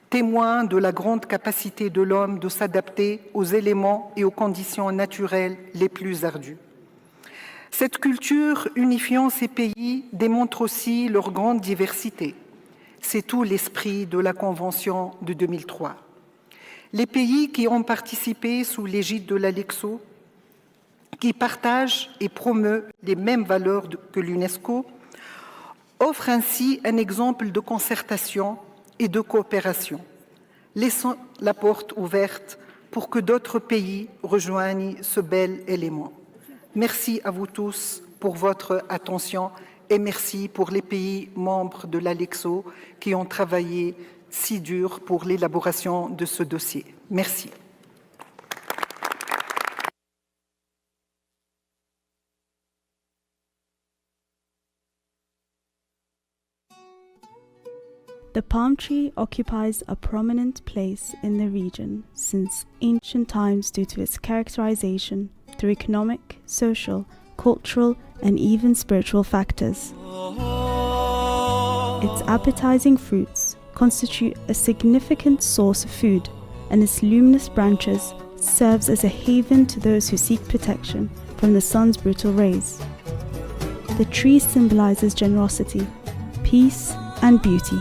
Speaker 19: témoin de la grande capacité de l'homme de s'adapter aux éléments et aux conditions naturelles les plus ardues. Cette culture unifiant ces pays démontre aussi leur grande diversité. C'est tout l'esprit de la Convention de 2003. Les pays qui ont participé sous l'égide de l'Alexo, qui partagent et promeuvent les mêmes valeurs que l'UNESCO, offrent ainsi un exemple de concertation et de coopération, laissant la porte ouverte pour que d'autres pays rejoignent ce bel élément. Merci à vous tous pour votre attention et merci pour les pays membres de l'Alexo qui ont travaillé si dur pour l'élaboration de ce dossier. Merci.
Speaker 20: The palm tree occupies a prominent place in the region since ancient times due to its characterization through economic, social, cultural, and even spiritual factors. Its appetizing fruits constitute a significant source of food, and its luminous branches serves as a haven to those who seek protection from the sun's brutal rays. The tree symbolizes generosity, peace, and beauty,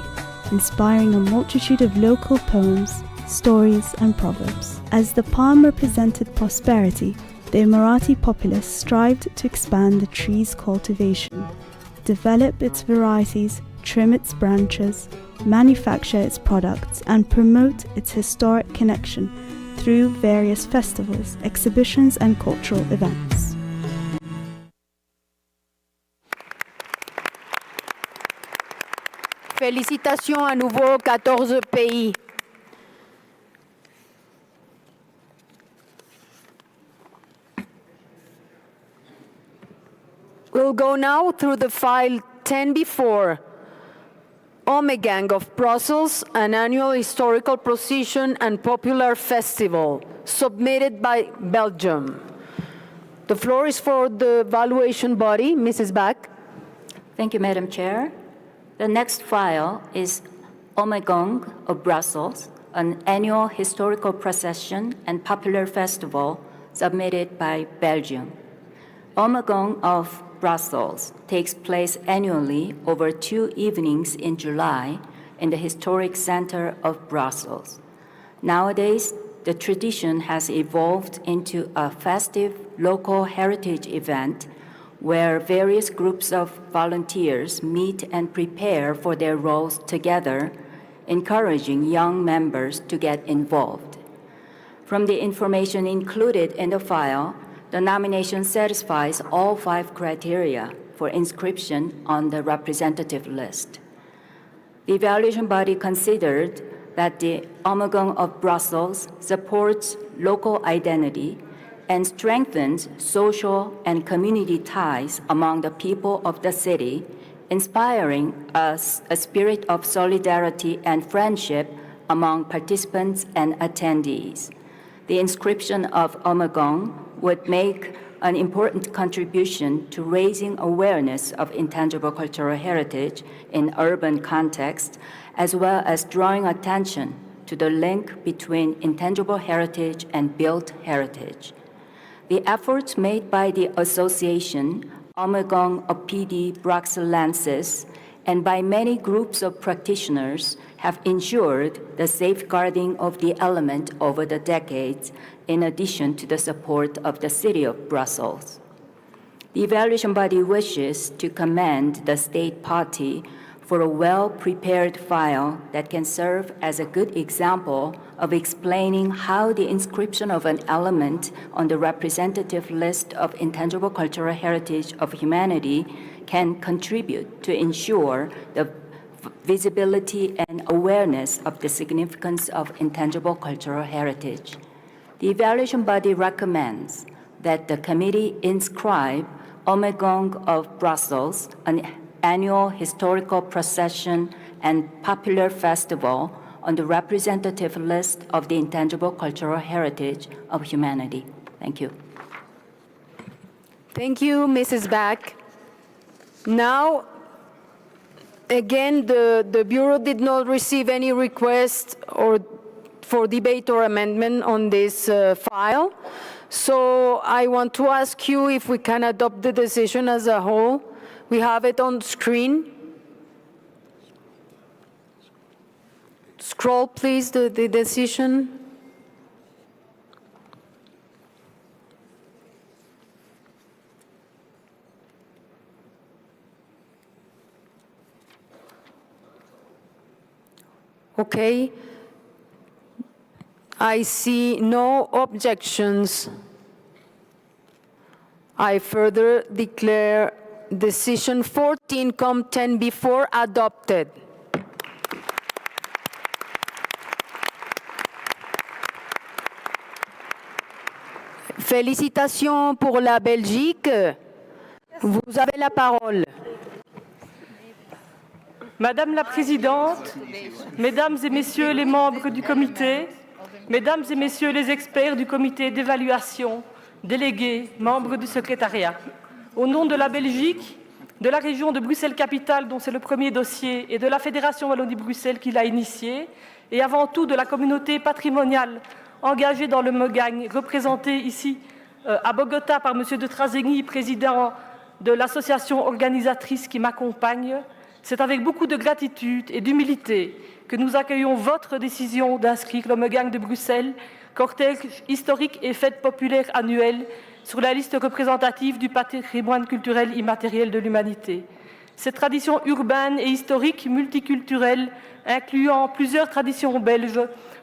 Speaker 20: inspiring a multitude of local poems, stories, and proverbs. As the palm represented prosperity, the Emirati populace strived to expand the tree's cultivation, develop its varieties, trim its branches, manufacture its products, and promote its historic connection through various festivals, exhibitions, and cultural events.
Speaker 1: Félicitations à nouveau 14 pays. We'll go now through the file 10b-4, Ommegang of Brussels, an annual historical procession and popular festival, submitted by Belgium. The floor is for the evaluation body. Mrs. Bach.
Speaker 2: Thank you, Madam Chair. The next file is Ommegang of Brussels, an annual historical procession and popular festival submitted by Belgium. Ommegang of Brussels takes place annually over 2 evenings in July in the historic center of Brussels. Nowadays, the tradition has evolved into a festive local heritage event where various groups of volunteers meet and prepare for their roles together, encouraging young members to get involved. From the information included in the file, the nomination satisfies all 5 criteria for inscription on the representative list. The evaluation body considered that the Ommegang of Brussels supports local identity and strengthens social and community ties among the people of the city, inspiring a spirit of solidarity and friendship among participants and attendees. The inscription of Ommegang would make an important contribution to raising awareness of intangible cultural heritage in urban context, as well as drawing attention to the link between intangible heritage and built heritage. The efforts made by the association, Ommegang of PD Bruxellensis, and by many groups of practitioners have ensured the safeguarding of the element over the decades, in addition to the support of the City of Brussels. The evaluation body wishes to commend the State Party for a well-prepared file that can serve as a good example of explaining how the inscription of an element on the representative list of intangible cultural heritage of humanity can contribute to ensure the visibility and awareness of the significance of intangible cultural heritage. The evaluation body recommends that the committee inscribe Ommegang of Brussels, an annual historical procession and popular festival on the representative list of the intangible cultural heritage of humanity. Thank you.
Speaker 1: Thank you, Mrs. Back. Now, again, the Bureau did not receive any request for debate or amendment on this file. So I want to ask you if we can adopt the decision as a whole. We have it on screen. Scroll, please, the decision. Okay. I see no objections. I further declare decision 14-10b4 adopted. Félicitations pour la Belgique. Vous avez la parole.
Speaker 21: Madame la Présidente, Mesdames et Messieurs les membres du comité, Mesdames et Messieurs les experts du comité d'évaluation, délégués, membres du secrétariat, au nom de la Belgique, de la région de Bruxelles-Capitale, dont c'est le premier dossier, et de la Fédération Wallonie-Bruxelles qui l'a initié, et avant tout de la communauté patrimoniale engagée dans le Ommegang, représentée ici à Bogota par M. de Trazegui, président de l'association organisatrice qui m'accompagne, c'est avec beaucoup de gratitude et d'humilité que nous accueillons votre décision d'inscrire l'Ommegang de Bruxelles, cortège historique et fête populaire annuelle, sur la liste représentative du patrimoine culturel immatériel de l'humanité. Cette tradition urbaine et historique multiculturelle, incluant plusieurs traditions belges,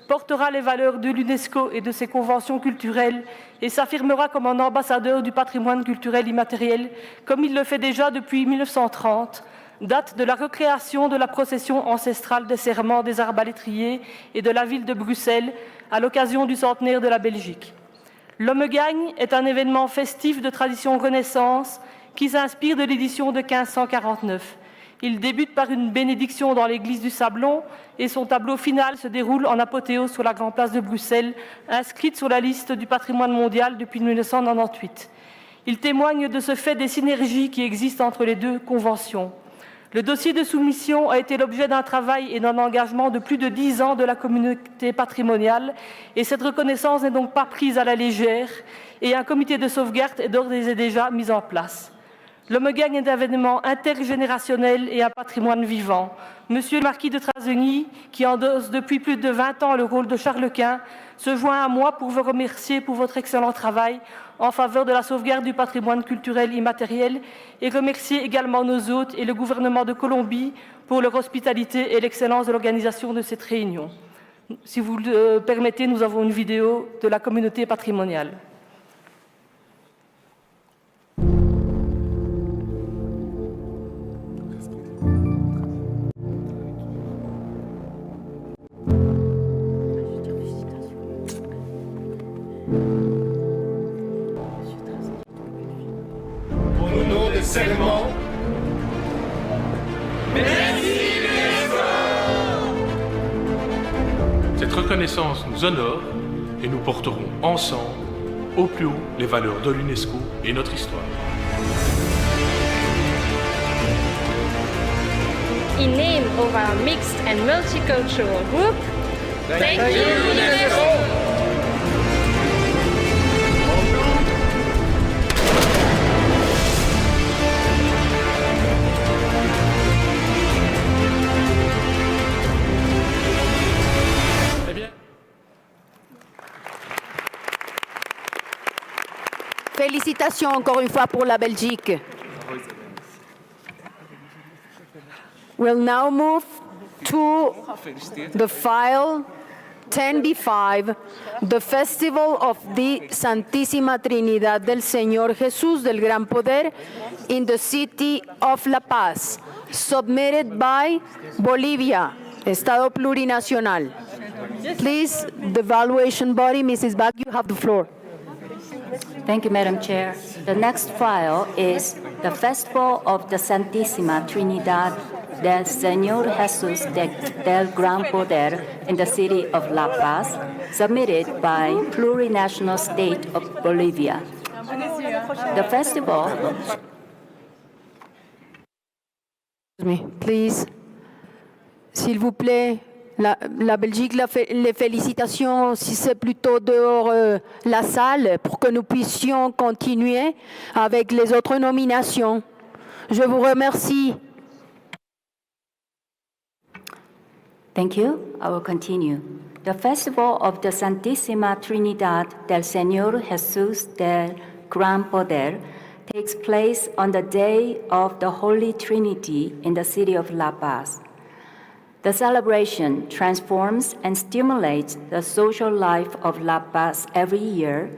Speaker 21: portera les valeurs de l'UNESCO et de ses conventions culturelles et s'affirmera comme un ambassadeur du patrimoine culturel immatériel, comme il le fait déjà depuis 1930, date de la recréation de la procession ancestrale des serments des arbalétriers et de la ville de Bruxelles à l'occasion du centenaire de la Belgique. L'Ommegang est un événement festif de tradition Renaissance qui s'inspire de l'édition de 1549. Il débute par une bénédiction dans l'église du Sablon et son tableau final se déroule en apothéose sur la Grande Place de Bruxelles, inscrite sur la liste du patrimoine mondial depuis 1998. Il témoigne de ce fait des synergies qui existent entre les deux conventions. Le dossier de soumission a été l'objet d'un travail et d'un engagement de plus de 10 ans de la communauté patrimoniale et cette reconnaissance n'est donc pas prise à la légère et un comité de sauvegarde est d'ores et déjà mis en place. L'Ommegang est un événement intergénérationnel et un patrimoine vivant. Monsieur le marquis de Trazegui, qui endosse depuis plus de 20 ans le rôle de Charles Quint, se joint à moi pour vous remercier pour votre excellent travail en faveur de la sauvegarde du patrimoine culturel immatériel et remercier également nos hôtes et le gouvernement de Colombie pour leur hospitalité et l'excellence de l'organisation de cette réunion. Si vous le permettez, nous avons une vidéo de la communauté patrimoniale.
Speaker 22: Serment. Merci l'UNESCO.
Speaker 23: Cette reconnaissance nous honore et nous porterons ensemble au plus haut les valeurs de l'UNESCO et notre histoire.
Speaker 24: In name of our mixed and multicultural group, thank you, UNESCO.
Speaker 1: Félicitations encore une fois pour la Belgique. We'll now move to the file 10b5, the Festival of the Santísima Trinidad del Señor Jesús del Gran Poder in the city of La Paz, submitted by Bolivia, Estado Plurinacional. Please, the evaluation body, Mrs. Bach, you have the floor.
Speaker 2: Thank you, Madam Chair. The next file is the Festival of the Santísima Trinidad del Señor Jesús del Gran Poder in the city of La Paz, submitted by plurinational state of Bolivia. The festival...
Speaker 1: Please, s'il vous plaît, la Belgique, les félicitations, si c'est plutôt dehors la salle, pour que nous puissions continuer avec les autres nominations. Je vous remercie.
Speaker 2: Thank you. I will continue. The Festival of the Santísima Trinidad del Señor Jesús del Gran Poder takes place on the day of the Holy Trinity in the city of La Paz. The celebration transforms and stimulates the social life of La Paz every year,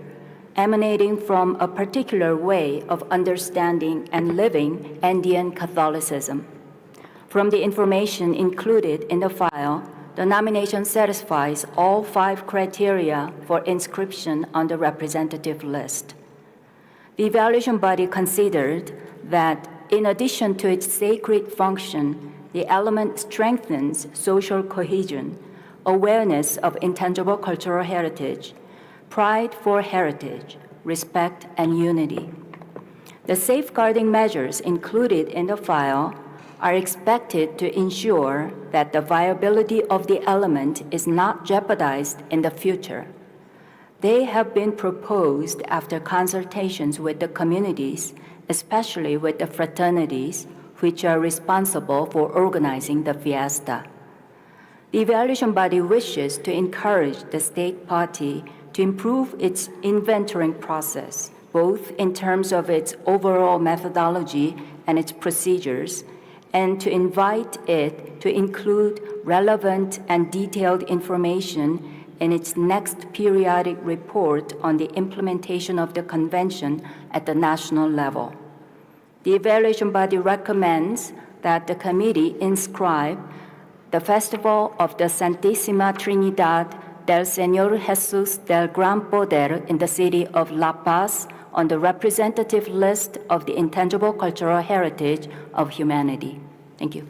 Speaker 2: emanating from a particular way of understanding and living Andean Catholicism. From the information included in the file, the nomination satisfies all 5 criteria for inscription on the representative list. The evaluation body considered that, in addition to its sacred function, the element strengthens social cohesion, awareness of intangible cultural heritage, pride for heritage, respect, and unity. The safeguarding measures included in the file are expected to ensure that the viability of the element is not jeopardized in the future. They have been proposed after consultations with the communities, especially with the fraternities, which are responsible for organizing the fiesta. The evaluation body wishes to encourage the state party to improve its inventorying process, both in terms of its overall methodology and its procedures, and to invite it to include relevant and detailed information in its next periodic report on the implementation of the convention at the national level. The evaluation body recommends that the committee inscribe the Festival of the Santísima Trinidad del Señor Jesús del Gran Poder in the city of La Paz on the representative list of the intangible cultural heritage of humanity. Thank you.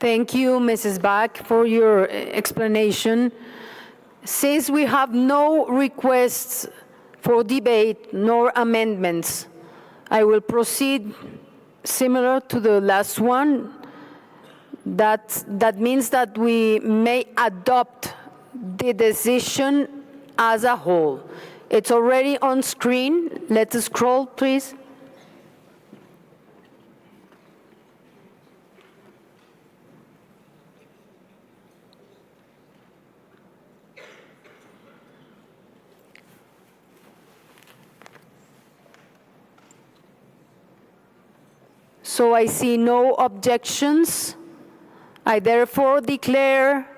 Speaker 1: Thank you, Mrs. Bach, for your explanation. Since we have no requests for debate nor amendments, I will proceed similar to the last one. That means that we may adopt the decision as a whole. It's already on screen. Let's scroll, please. So I see no objections. I therefore declare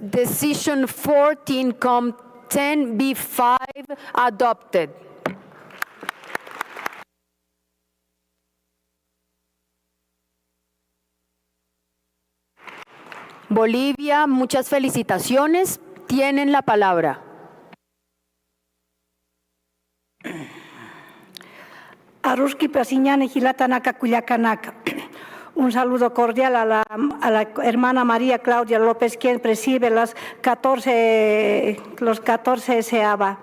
Speaker 1: decision 14-10b5 adopted. Bolivia, muchas felicitaciones. Tienen la palabra.
Speaker 3: Aruski Pasiñane Gilatanaka Cuyacanaka. Un saludo cordial a la hermana María Claudia López, quien preside los 14 SEABA.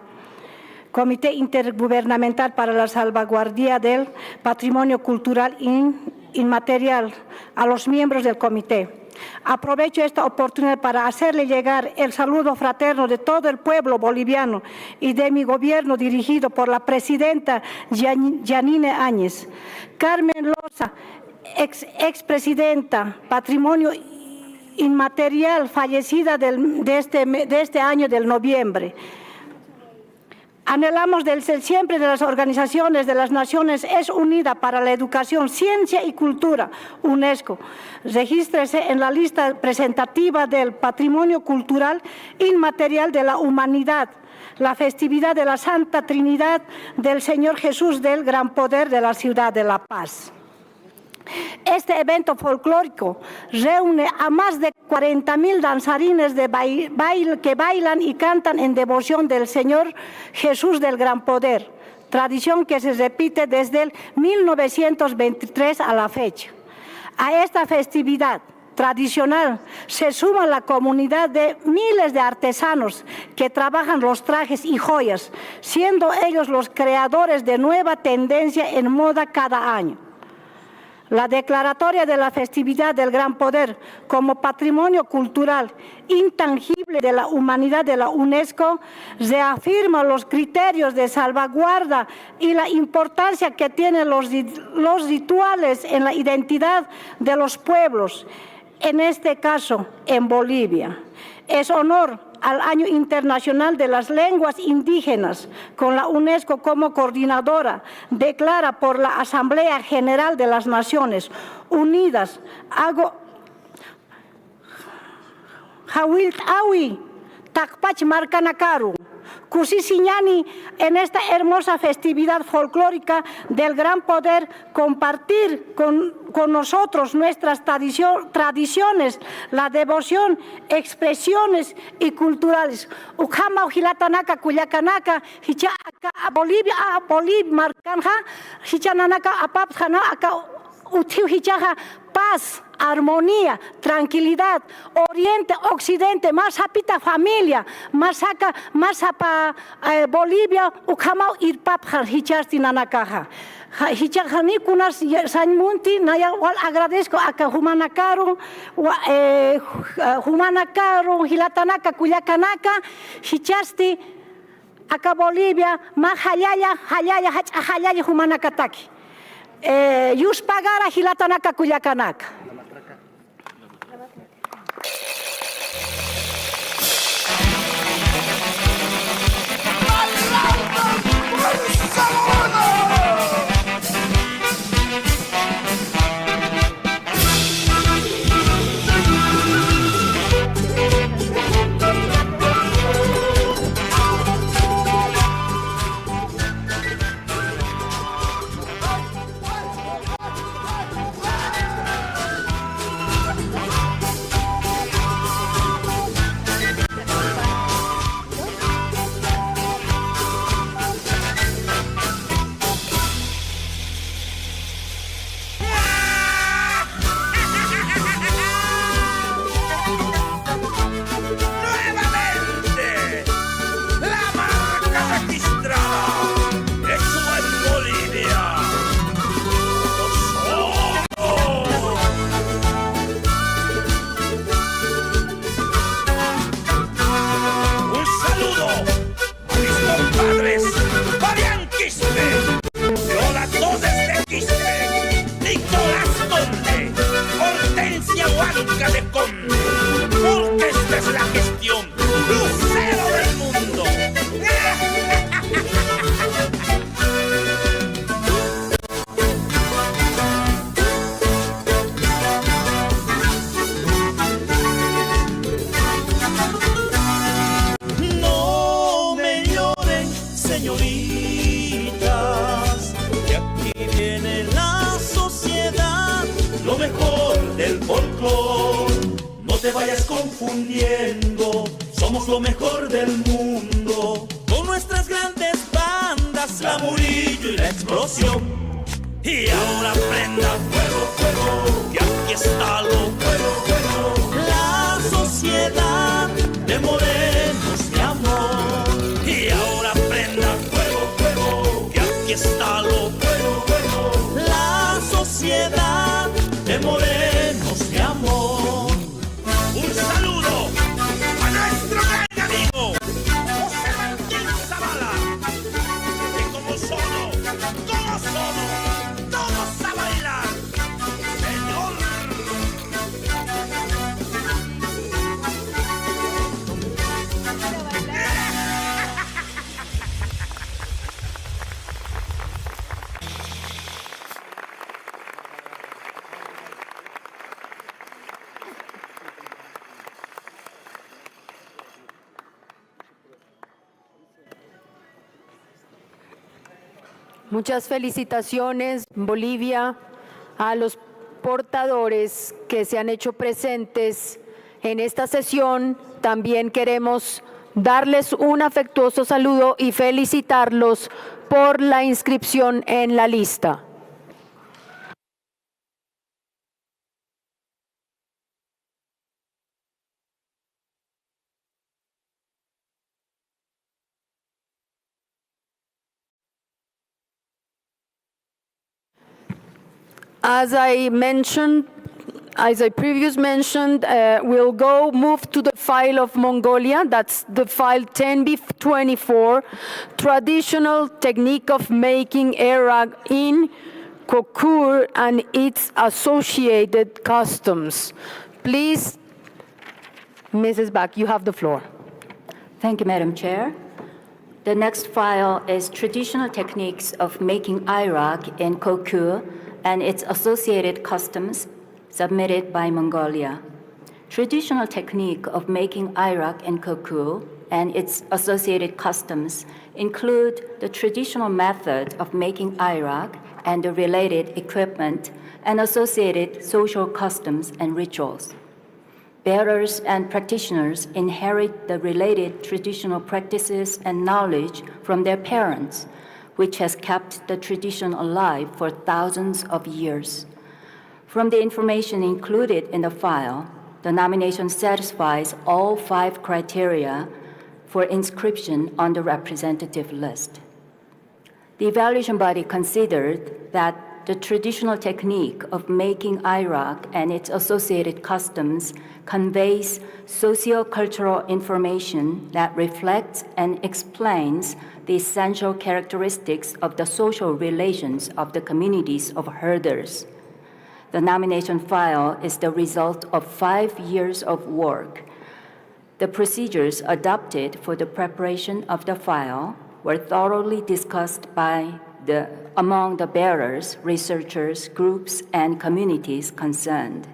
Speaker 3: Comité Intergubernamental para la Salvaguardia del Patrimonio Cultural Inmaterial, a los miembros del comité. Aprovecho esta oportunidad para hacerle llegar el saludo fraterno de todo el pueblo boliviano y de mi gobierno dirigido por la presidenta Yanine Áñez. Carmen Loza, expresidenta, Patrimonio Inmaterial, fallecida de este año del noviembre. Anhelamos siempre de las organizaciones de las Naciones Unidas para la Educación, Ciencia y Cultura, UNESCO. Regístrese en la lista presentativa del Patrimonio Cultural Inmaterial de la Humanidad, la festividad de la Santa Trinidad del Señor Jesús del Gran Poder de la ciudad de La Paz. Este evento folclórico reúne a más de 40,000 danzarines que bailan y cantan en devoción del Señor Jesús del Gran Poder, tradición que se repite desde el 1923 a la fecha. A esta festividad tradicional se suma la comunidad de miles de artesanos que trabajan los trajes y joyas, siendo ellos los creadores de nueva tendencia en moda cada año. La declaratoria de la festividad del Gran Poder como patrimonio cultural intangible de la humanidad de la UNESCO reafirma los criterios de salvaguarda y la importancia que tienen los rituales en la identidad de los pueblos, en este caso en Bolivia. Es honor al Año Internacional de las Lenguas Indígenas, con la UNESCO como coordinadora, declara por la Asamblea General de las Naciones Unidas, Hawilt Awi, Takpach Marcanakaru, Kusisiñani, en esta hermosa festividad folclórica del Gran Poder, compartir con nosotros nuestras tradiciones, la devoción, expresiones y culturales. Ukama Ujilatanaka, Cuyacanaka, Hicha Bolivia, Marcanja, Hichananaka, Apapjana, Utiu Hichaja, paz, armonía, tranquilidad, Oriente, Occidente, más apita familia, más acá, más apa Bolivia, Ukamau Irpapjar, Hichasti Nanakaja. Hichajani kunas Sanmunti, Naya wal agradezco a Humanakaru, Humanakaru, Hilatanaka, Cuyacanaka, Hichasti, acá Bolivia, más Hayaya, Humanakataki. Yus pagara Hilatanaka, Cuyacanaka.
Speaker 22: Porque esta es la gestión lucero del mundo. No me lloren, señoritas, que aquí viene la sociedad, lo mejor del folclore. No te vayas confundiendo, somos lo mejor del mundo. Con nuestras grandes bandas, la Murillo y la Explosión. Y ahora prenda fuego, fuego, que aquí está lo fuego, fuego. La sociedad de morenos de amor. Y ahora prenda fuego, fuego, que aquí está lo fuego, fuego. La sociedad de morenos de amor. Un saludo a nuestro gran amigo José Martín Zavala, que como solo, todos a bailar, señor.
Speaker 1: Muchas felicitaciones, Bolivia, a los portadores que se han hecho presentes en esta sesión. También queremos darles un afectuoso saludo y felicitarlos por la inscripción en la lista. As I previously mentioned, we'll move to the file of Mongolia. That's the file 10b-24, traditional technique of making Arag in Kokur and its associated customs. Please, Mrs. Bach, you have the floor.
Speaker 2: Thank you, Madam Chair. The next file is traditional techniques of making Iraq in Kokur and its associated customs, submitted by Mongolia. Traditional technique of making Iraq in Kokur and its associated customs include the traditional method of making Iraq and the related equipment and associated social customs and rituals. Bearers and practitioners inherit the related traditional practices and knowledge from their parents, which has kept the tradition alive for thousands of years. From the information included in the file, the nomination satisfies all 5 criteria for inscription on the representative list. The evaluation body considered that the traditional technique of making Iraq and its associated customs conveys socio-cultural information that reflects and explains the essential characteristics of the social relations of the communities of herders. The nomination file is the result of 5 years of work. The procedures adopted for the preparation of the file were thoroughly discussed among the bearers, researchers, groups, and communities concerned.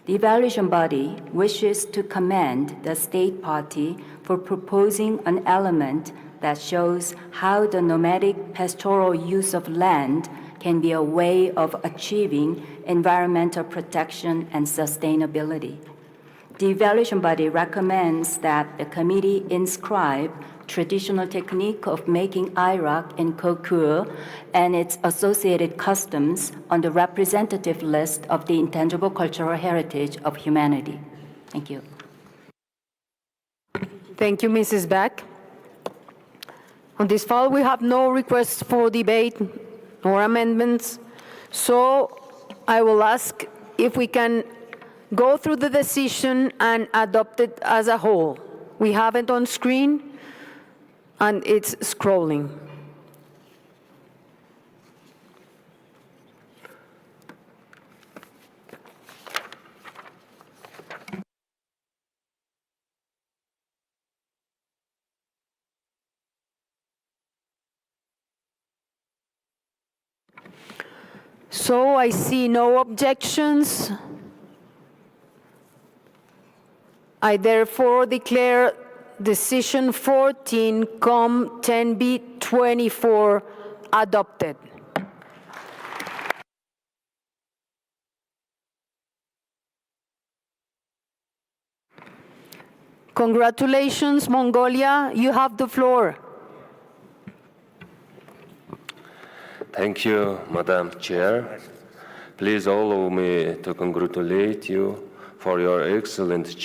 Speaker 2: The evaluation body wishes to commend the state party for proposing an element that shows how the nomadic pastoral use of land can be a way of achieving environmental protection and sustainability. The evaluation body recommends that the committee inscribe traditional technique of making Iraq in Kokur and its associated customs on the representative list of the intangible cultural heritage of humanity. Thank you.
Speaker 1: Thank you, Mrs. Beck. On this file, we have no requests for debate or amendments, so I will ask if we can go through the decision and adopt it as a whole. We have it on screen, and it's scrolling. So I see no objections. I therefore declare Decision 14, Com 10b-24 adopted. Congratulations, Mongolia. You have the floor.
Speaker 4: Thank you, Madam Chair. Please allow me to congratulate you for your excellent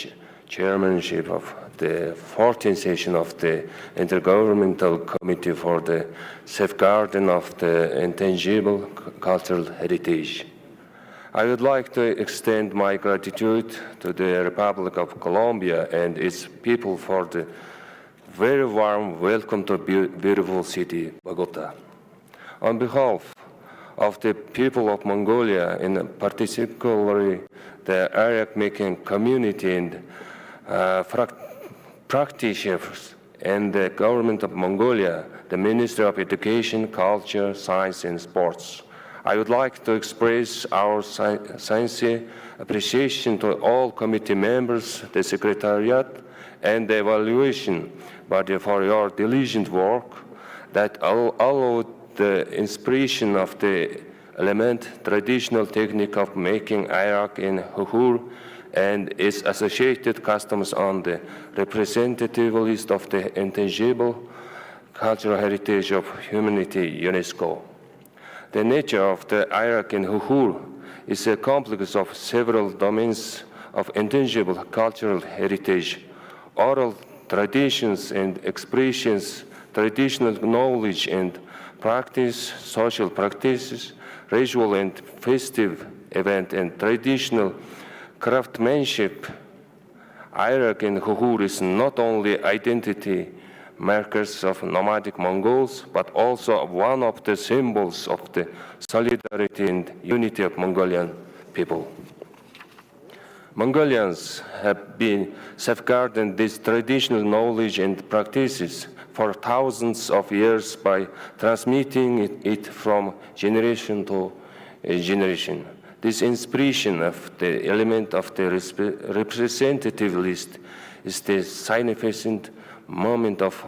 Speaker 4: chairmanship of the 14th session of the Intergovernmental Committee for the Safeguarding of the Intangible Cultural Heritage. I would like to extend my gratitude to the Republic of Colombia and its people for the very warm welcome to beautiful city, Bogota. On behalf of the people of Mongolia, and particularly the Arab-making community and practitioners and the government of Mongolia, the Ministry of Education, Culture, Science and Sports, I would like to express our sincere appreciation to all committee members, the Secretariat, and the evaluation body for your diligent work that allowed the inspiration of the element, traditional technique of making arak in huhur, and its associated customs on the representative list of the intangible cultural heritage of humanity, UNESCO. The nature of the arak in huhur is a complex of several domains of intangible cultural heritage, oral traditions and expressions, traditional knowledge and practice, social practices, ritual and festive event, and traditional craftsmanship. Arak and huhur is not only identity markers of nomadic Mongols, but also one of the symbols of the solidarity and unity of Mongolian people. Mongolians have been safeguarding this traditional knowledge and practices for thousands of years by transmitting it from generation to generation. This inspiration of the element of the representative list is the significant moment of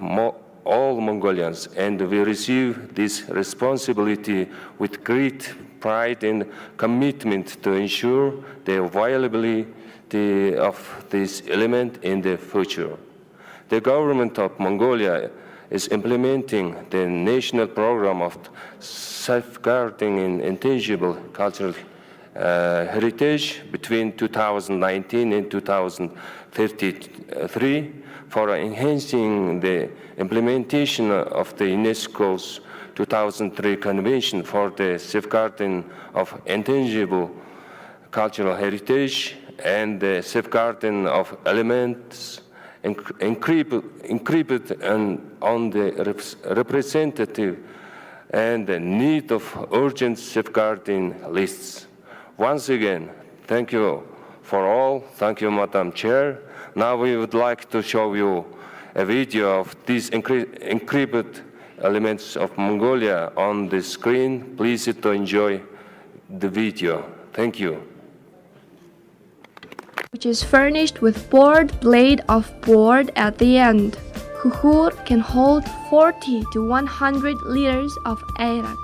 Speaker 4: all Mongolians, and we receive this responsibility with great pride and commitment to ensure the viability of this element in the future. The government of Mongolia is implementing the national program of safeguarding an intangible cultural heritage between 2019 and 2033 for enhancing the implementation of the UNESCO's 2003 Convention for the safeguarding of intangible cultural heritage and the safeguarding of elements encrypted on the representative and the need of urgent safeguarding lists. Once again, thank you for all. Thank you, Madam Chair. Now we would like to show you a video of these encrypted elements of Mongolia on the screen. Please to enjoy the video. Thank you.
Speaker 5: Which is furnished with board blade of board at the end. Huhur can hold 40 to 100 liters of arak.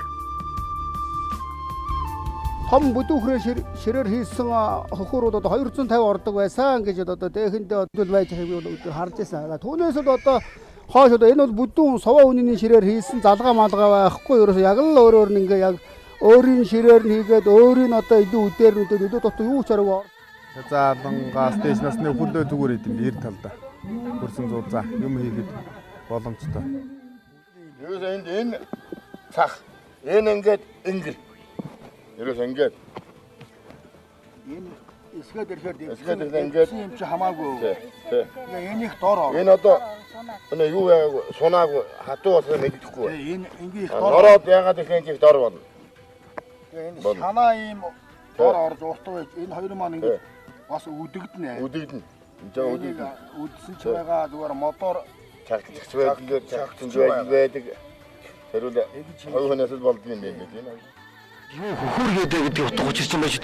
Speaker 6: том бүдүүхрээр ширээр хийсэн хөхөрүүд одоо 250 ордог байсан гэж одоо дээхэндээ өдөл байж байгааг би харж байсан. Түүнээс л одоо хойш одоо энэ бол бүдүүн суваа үнийн ширээр хийсэн залгаа малгаа байхгүй ерөөсөө яг л өөрөөр нь ингээ яг өөрийн ширээр нь хийгээд өөрийн одоо илүү үдээр нь илүү дотор юу ч аргагүй.
Speaker 8: Заалангаа стейшнаас нэг хүлээ зүгээр идэв ир талда. Хөрсөн зур за юм хийхэд боломжтой.
Speaker 10: Ерөөсөө энэ цах энэ ингээд ингэл ерөөсөө ингээд энэ эсгээд ирэхээр ингээд юм чи хамаагүй. Энийг дор ор. Энэ одоо энэ юу яагаад сунаагүй хатуу болсон мэддэхгүй. Энэ ингээ их дор. Ороод яагаад их энэ дор болно. Энэ санаа ийм дор орж уртаа байж энэ хоёр маань ингээд бас үдэгдэнэ. Үдэгдэнэ. Үдсэн ч байгаа зүгээр мотор чагтчих байдаг. Тэрүүл хоёрнаас л болдгоо юм байна. Юу хөхөр гэдэг утга учирсан байж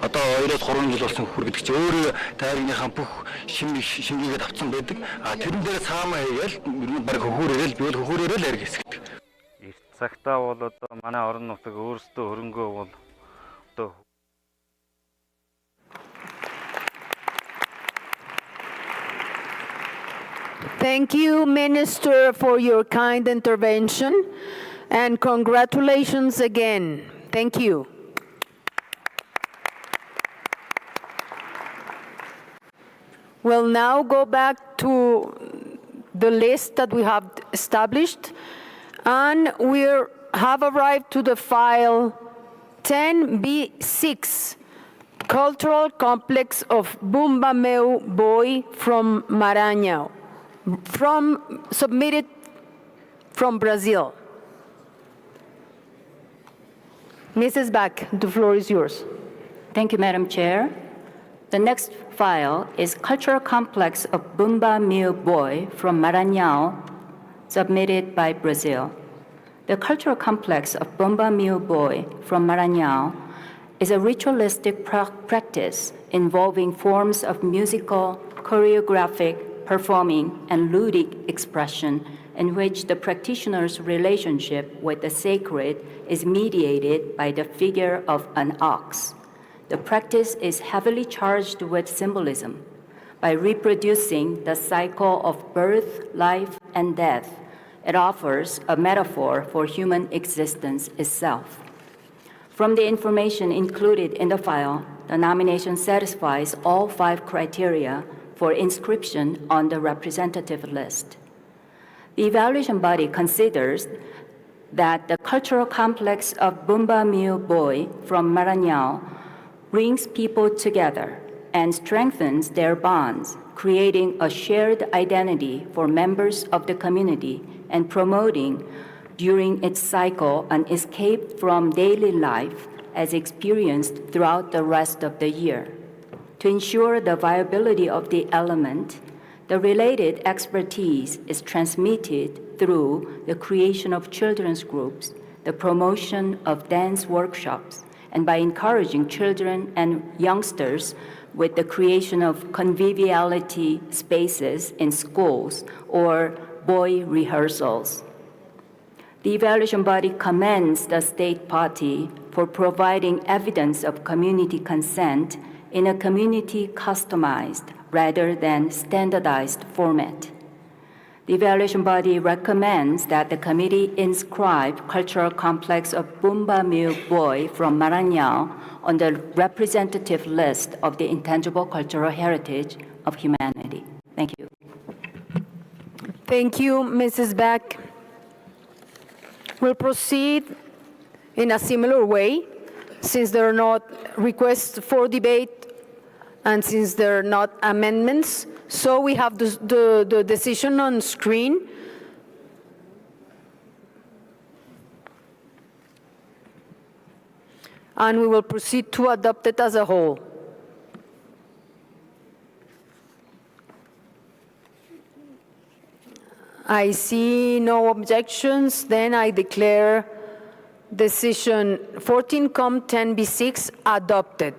Speaker 10: одоо 2-3 жил болсон хөхөр гэдэг чинь өөрөө тайрныхаа бүх шингээгээд авцсан байдаг. Тэрэн дээр цаамаа хийгээл баг хөхөрөөрөл би бол хөхөрөөрөө л ариг хэсгдэг.
Speaker 25: Эрт цагтаа бол одоо манай орон нутаг өөрсдөө хөрөнгөө бол одоо
Speaker 1: Thank you, Minister, for your kind intervention, and congratulations again. Thank you. We'll now go back to the list that we have established, and we have arrived to the file 10b6, Cultural Complex of Bumba Boy from Maranhão, submitted from Brazil. Mrs. Bach, the floor is yours.
Speaker 2: Thank you, Madam Chair. The next file is Cultural Complex of Bumba Boy from Maranhão, submitted by Brazil. The cultural complex of Bumba Boy from Maranhão is a ritualistic practice involving forms of musical, choreographic, performing, and ludic expression in which the practitioner's relationship with the sacred is mediated by the figure of an ox. The practice is heavily charged with symbolism. By reproducing the cycle of birth, life, and death, it offers a metaphor for human existence itself. From the information included in the file, the nomination satisfies all 5 criteria for inscription on the representative list. The evaluation body considers that the cultural complex of Bumba Boy from Maranhão brings people together and strengthens their bonds, creating a shared identity for members of the community and promoting, during its cycle, an escape from daily life as experienced throughout the rest of the year. To ensure the viability of the element, the related expertise is transmitted through the creation of children's groups, the promotion of dance workshops, and by encouraging children and youngsters with the creation of conviviality spaces in schools or boy rehearsals. The evaluation body commends the state party for providing evidence of community consent in a community-customized rather than standardized format. The evaluation body recommends that the committee inscribe cultural complex of Bumba Boy from Maranhão on the representative list of the intangible cultural heritage of humanity. Thank you.
Speaker 1: Thank you, Mrs. Beck. We'll proceed in a similar way, since there are not requests for debate and since there are not amendments. So we have the decision on screen. And we will proceed to adopt it as a whole. I see no objections, then I declare decision 14-10b6 adopted.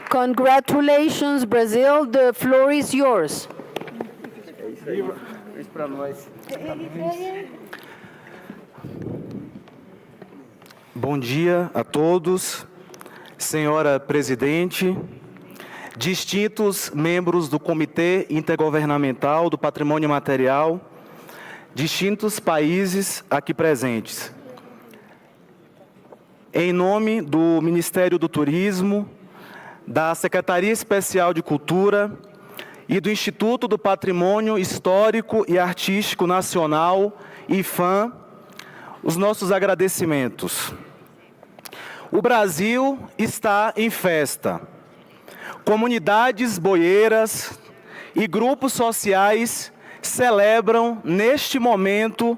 Speaker 1: Congratulations, Brazil. The floor is yours.
Speaker 7: Bom dia a todos, senhora presidente, distintos membros do Comitê Intergovernamental do Patrimônio Material, distintos países aqui presentes. Em nome do Ministério do Turismo, da Secretaria Especial de Cultura e do Instituto do Patrimônio Histórico e Artístico Nacional, IFAM, os nossos agradecimentos. O Brasil está em festa. Comunidades boieiras e grupos sociais celebram, neste momento,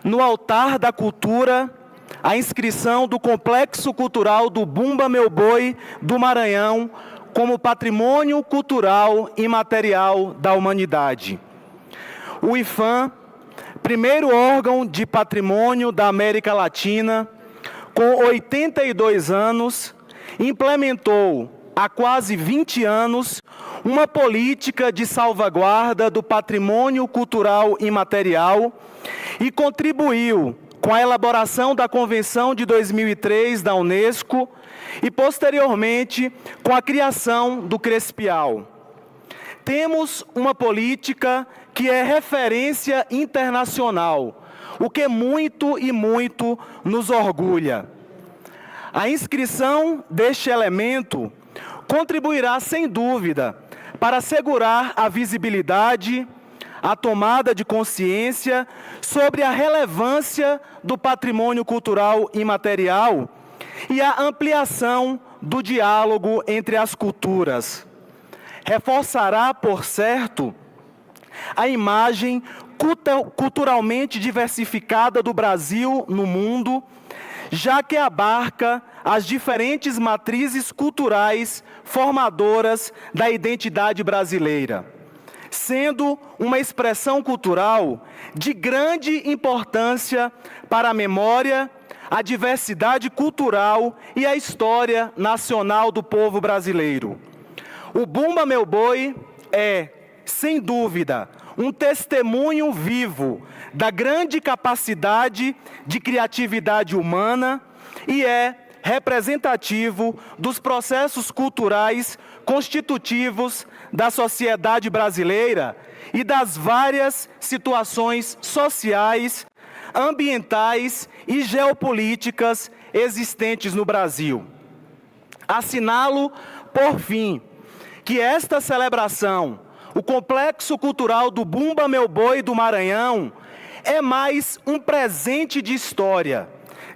Speaker 7: no altar da cultura, a inscrição do Complexo Cultural do Bumba Meu Boi do Maranhão como patrimônio cultural imaterial da humanidade. O IFAM, primeiro órgão de patrimônio da América Latina, com 82 anos, implementou há quase 20 anos uma política de salvaguarda do patrimônio cultural imaterial e contribuiu com a elaboração da Convenção de 2003 da UNESCO e, posteriormente, com a criação do Crespial. Temos uma política que é referência internacional, o que muito e muito nos orgulha. A inscrição deste elemento contribuirá, sem dúvida, para assegurar a visibilidade, a tomada de consciência sobre a relevância do patrimônio cultural imaterial e a ampliação do diálogo entre as culturas. Reforçará, por certo, a imagem culturalmente diversificada do Brasil no mundo, já que abarca as diferentes matrizes culturais formadoras da identidade brasileira. sendo uma expressão cultural de grande importância para a memória, a diversidade cultural e a história nacional do povo brasileiro. O Bumba Meu Boi é, sem dúvida, um testemunho vivo da grande capacidade de criatividade humana e é representativo dos processos culturais constitutivos da sociedade brasileira e das várias situações sociais, ambientais e geopolíticas existentes no Brasil. Assinalo, por fim, que esta celebração, o complexo cultural do Bumba Meu Boi do Maranhão, é mais um presente de história,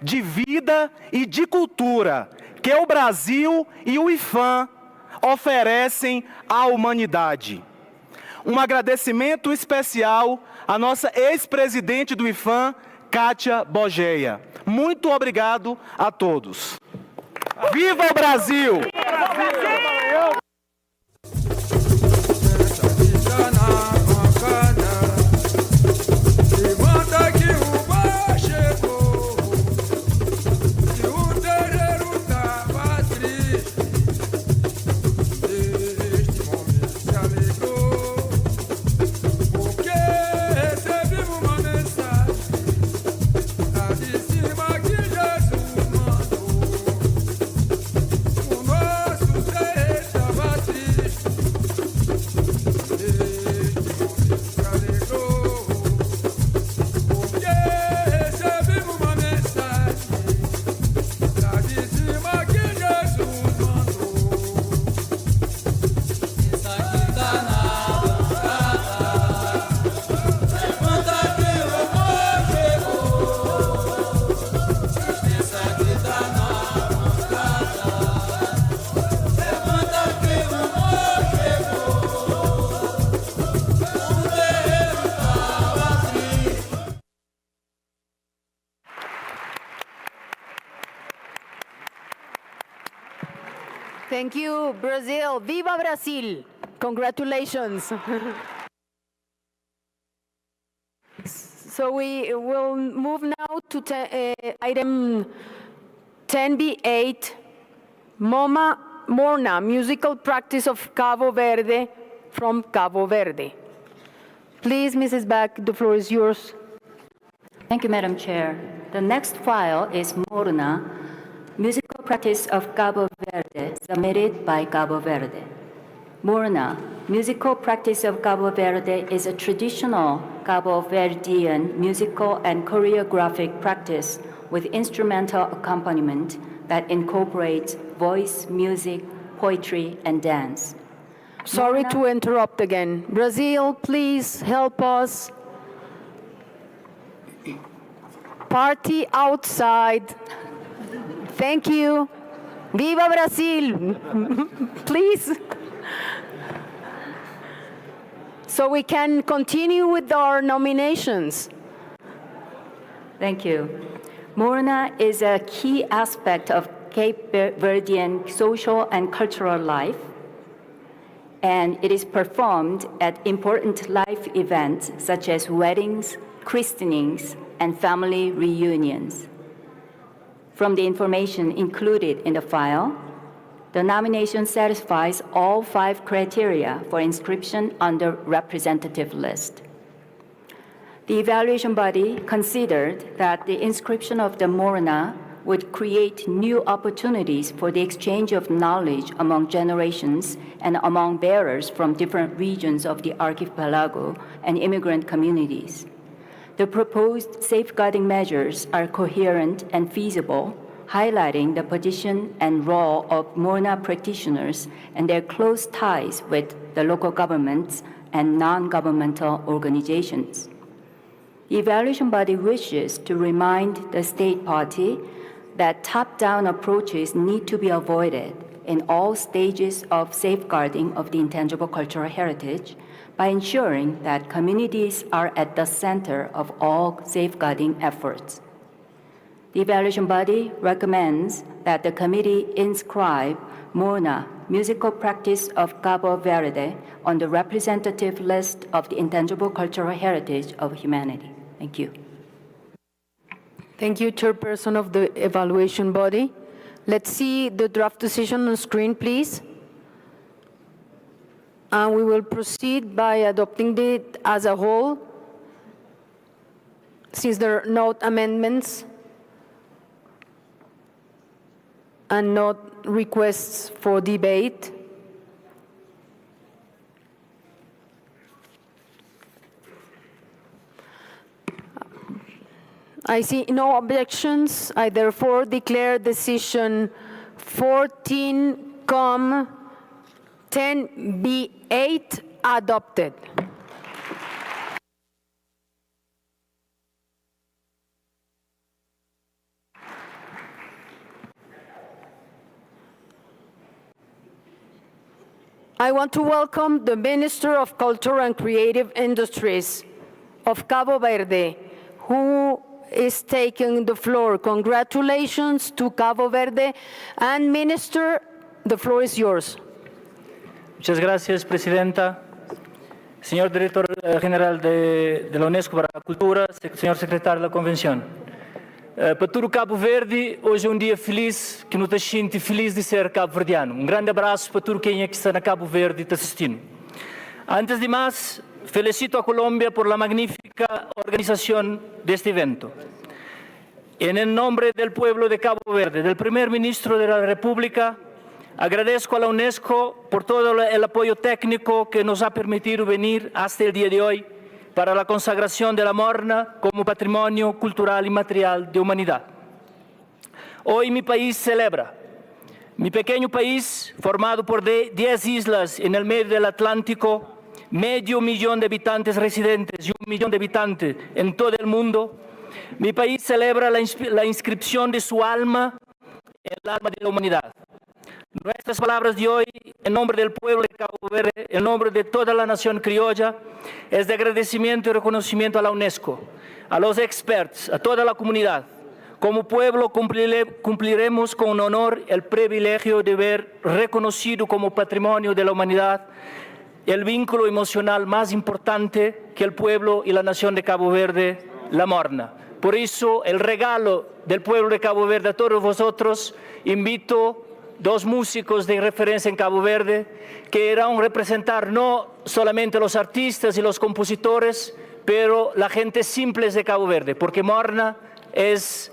Speaker 7: de vida e de cultura que o Brasil e o IFAM oferecem à humanidade. Um agradecimento especial à nossa ex-presidente do IFAM, Kátia Bogeia. Muito obrigado a todos. Viva o Brasil!
Speaker 1: Thank you, Brazil. Viva Brasil! Congratulations. So we will move now to item 10b8, Morna, musical practice of Cabo Verde from Cabo Verde. Please, Mrs. Back, the floor is yours.
Speaker 2: Thank you, Madam Chair. The next file is Morna, musical practice of Cabo Verde, submitted by Cabo Verde. Morna, musical practice of Cabo Verde, is a traditional Cabo Verdean musical and choreographic practice with instrumental accompaniment that incorporates voice, music, poetry, and dance.
Speaker 1: Sorry to interrupt again. Brazil, please help us. Party outside. Thank you. Viva Brasil! Please. So we can continue with our nominations.
Speaker 2: Thank you. Morna is a key aspect of Cape Verdean social and cultural life, and it is performed at important life events such as weddings, christenings, and family reunions. From the information included in the file, the nomination satisfies all 5 criteria for inscription on the representative list. The evaluation body considered that the inscription of the Morna would create new opportunities for the exchange of knowledge among generations and among bearers from different regions of the archipelago and immigrant communities. The proposed safeguarding measures are coherent and feasible, highlighting the position and role of Morna practitioners and their close ties with the local governments and non-governmental organizations. The evaluation body wishes to remind the state party that top-down approaches need to be avoided in all stages of safeguarding of the intangible cultural heritage by ensuring that communities are at the center of all safeguarding efforts. The evaluation body recommends that the committee inscribe Morna musical practice of Cabo Verde on the representative list of the intangible cultural heritage of humanity. Thank you.
Speaker 1: Thank you, Chairperson of the evaluation body. Let's see the draft decision on screen, please. And we will proceed by adopting it as a whole, since there are no amendments and not requests for debate. I see no objections. I therefore declare decision 14-10b8 adopted. I want to welcome the Minister of Culture and Creative Industries of Cabo Verde, who is taking the floor. Congratulations to Cabo Verde. And Minister, the floor is yours.
Speaker 9: Muchas gracias, Presidenta. Señor Director General de la UNESCO para a Cultura, Senhor Secretário da Convenção. Para todo o Cabo Verde, hoje é dia feliz, que nos sente feliz de ser cabo-verdiano. Grande abraço para todo quem aqui está na Cabo Verde e está assistindo. Antes de mais, felicito a Colombia por la magnífica organización de este evento. En el nombre del pueblo de Cabo Verde, del primer ministro de la República, agradezco a la UNESCO por todo el apoyo técnico que nos ha permitido venir hasta el día de hoy para la consagración de la Morna como patrimonio cultural y material de humanidad. Hoy mi país celebra. Mi pequeño país, formado por 10 islas en el medio del Atlántico, 500,000 de habitantes residentes y 1 millón de habitantes en todo el mundo, mi país celebra la inscripción de su alma en el alma de la humanidad. Nuestras palabras de hoy, en nombre del pueblo de Cabo Verde, en nombre de toda la nación criolla, es de agradecimiento y reconocimiento a la UNESCO, a los expertos, a toda la comunidad. Como pueblo cumpliremos con honor el privilegio de ver reconocido como patrimonio de la humanidad el vínculo emocional más importante que el pueblo y la nación de Cabo Verde, la Morna. Por eso, el regalo del pueblo de Cabo Verde a todos vosotros, invito 2 músicos de referencia en Cabo Verde que irán a representar no solamente los artistas y los compositores, pero la gente simple de Cabo Verde, porque Morna es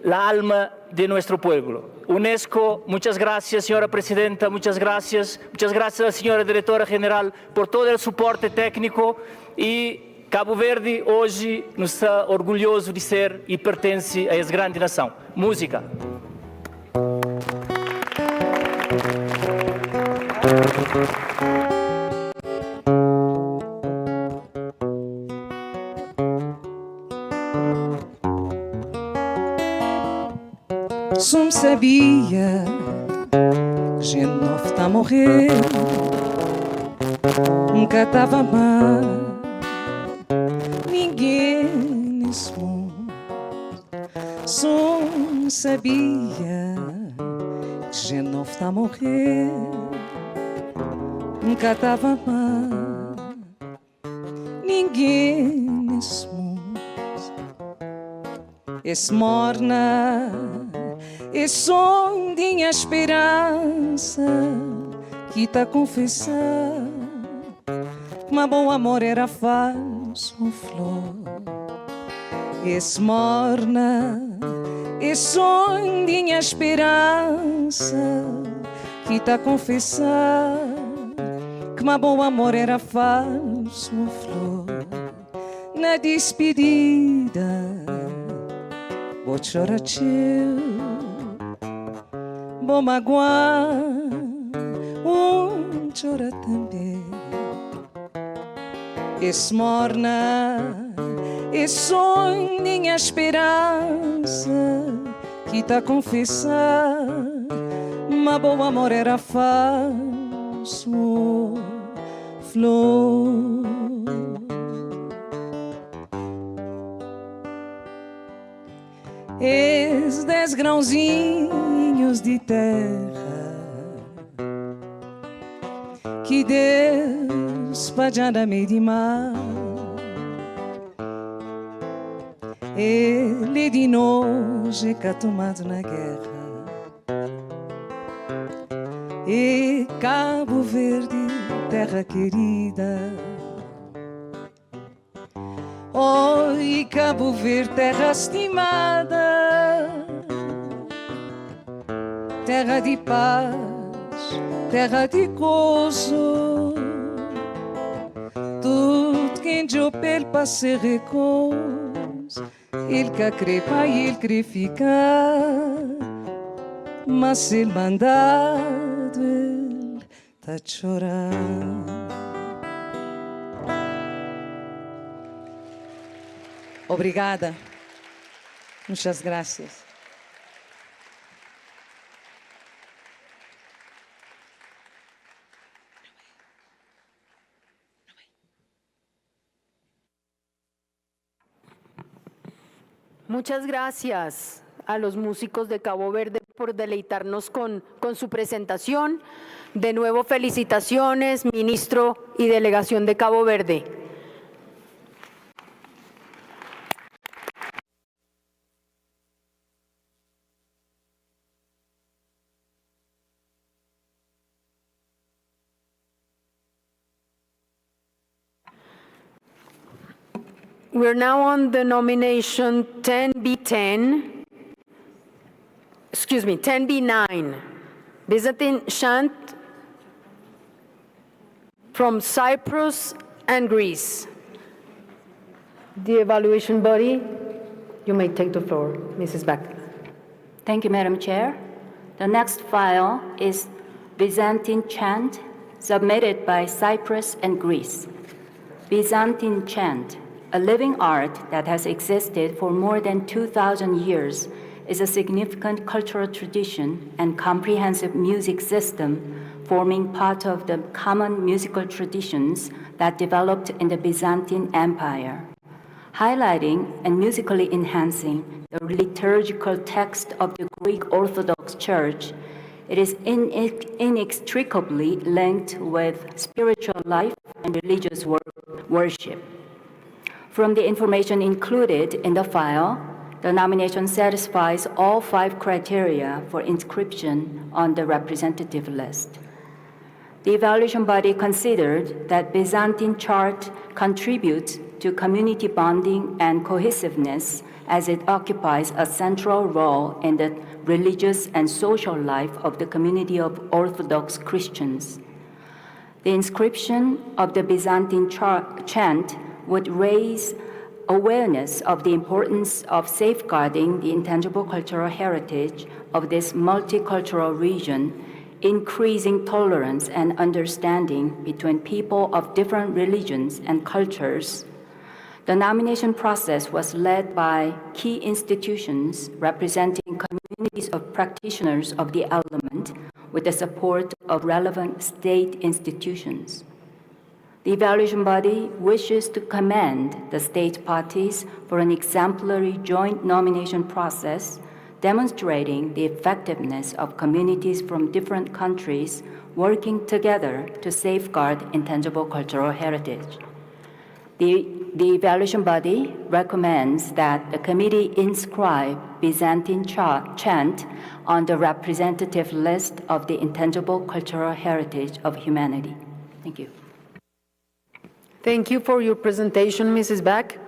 Speaker 9: la alma de nuestro pueblo. UNESCO, muchas gracias, señora Presidenta, muchas gracias a la señora Directora General por todo el soporte técnico y Cabo Verde hoje nos está orgulhoso de ser e pertence a essa grande nação. Música.
Speaker 11: Só sabia que gente nova está a morrer, nunca estava mal ninguém nesse mundo. Só sabia que gente nova está a morrer, nunca estava mal ninguém nesse mundo. Esse morna, esse som tinha esperança que tá a confessar que meu bom amor era falso, flor. Esse morna, esse som tinha esperança que tá a confessar que meu bom amor era falso, flor. Na despedida vou chorar teu, vou magoar, chorar também. Esse morna, esse sonho, minha esperança que tá a confessar, mas bom amor era falso, flor. Esses 10 grãozinhos de terra que Deus pajana medima ele de noje que tomado na guerra e Cabo Verde, terra querida. Oi, Cabo Verde, terra estimada, terra de paz, terra de gozo. Tudo quem de pele para se recousa, ele que crepa e ele crê ficar, mas ele mandado, ele tá chorando. Obrigada. Muchas gracias.
Speaker 1: Muchas gracias a los músicos de Cabo Verde por deleitarnos con su presentación. De nuevo, felicitaciones, ministro y delegación de Cabo Verde. We're now on the nomination 10b9, Byzantine chant from Cyprus and Greece. The evaluation body, you may take the floor, Mrs. Beck.
Speaker 2: Thank you, Madam Chair. The next file is Byzantine chant submitted by Cyprus and Greece. Byzantine chant, a living art that has existed for more than 2,000 years, is a significant cultural tradition and comprehensive music system forming part of the common musical traditions that developed in the Byzantine Empire. Highlighting and musically enhancing the liturgical text of the Greek Orthodox Church, it is inextricably linked with spiritual life and religious worship. From the information included in the file, the nomination satisfies all 5 criteria for inscription on the representative list. The evaluation body considered that Byzantine chant contributes to community bonding and cohesiveness as it occupies a central role in the religious and social life of the community of Orthodox Christians. The inscription of the Byzantine chant would raise awareness of the importance of safeguarding the intangible cultural heritage of this multicultural region, increasing tolerance and understanding between people of different religions and cultures. The nomination process was led by key institutions representing communities of practitioners of the element with the support of relevant state institutions. The evaluation body wishes to commend the state parties for an exemplary joint nomination process demonstrating the effectiveness of communities from different countries working together to safeguard intangible cultural heritage. The evaluation body recommends that the committee inscribe Byzantine chant on the representative list of the intangible cultural heritage of humanity. Thank you.
Speaker 1: Thank you for your presentation, Mrs. Beck.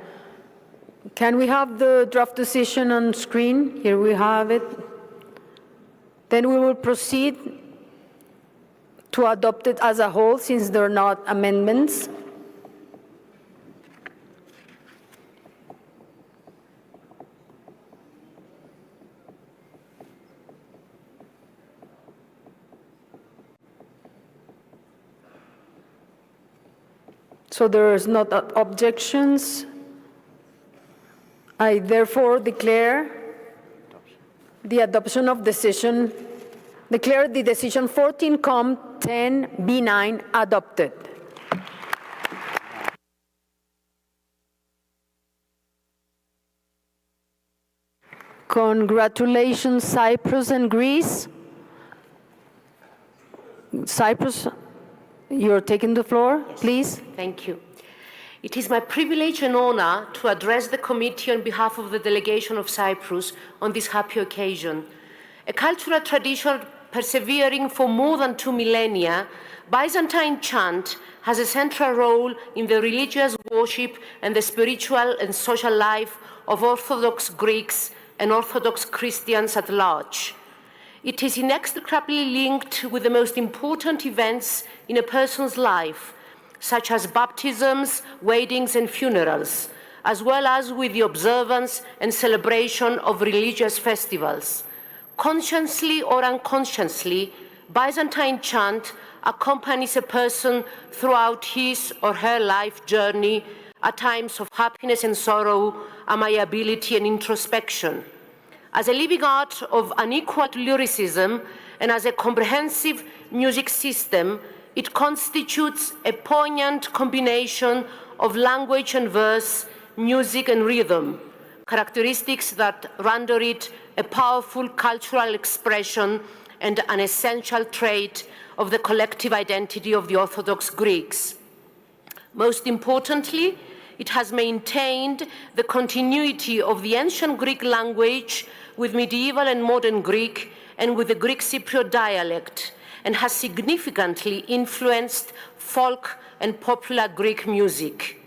Speaker 1: Can we have the draft decision on screen? Here we have it. Then we will proceed to adopt it as a whole since there are not amendments. So there is not objections. I therefore declare the adoption of decision, declare the decision 14-10b9 adopted. Congratulations, Cyprus and Greece. Cyprus You're taking the floor, please.
Speaker 12: Thank you. It is my privilege and honor to address the committee on behalf of the delegation of Cyprus on this happy occasion. A cultural tradition persevering for more than 2 millennia, Byzantine chant has a central role in the religious worship and the spiritual and social life of Orthodox Greeks and Orthodox Christians at large. It is inextricably linked with the most important events in a person's life, such as baptisms, weddings, and funerals, as well as with the observance and celebration of religious festivals. Consciously or unconsciously, Byzantine chant accompanies a person throughout his or her life journey at times of happiness and sorrow, amiability and introspection. As a living art of unequal lyricism and as a comprehensive music system, it constitutes a poignant combination of language and verse, music and rhythm, characteristics that render it a powerful cultural expression and an essential trait of the collective identity of the Orthodox Greeks. Most importantly, it has maintained the continuity of the ancient Greek language with medieval and modern Greek and with the Greek Cypriot dialect, and has significantly influenced folk and popular Greek music.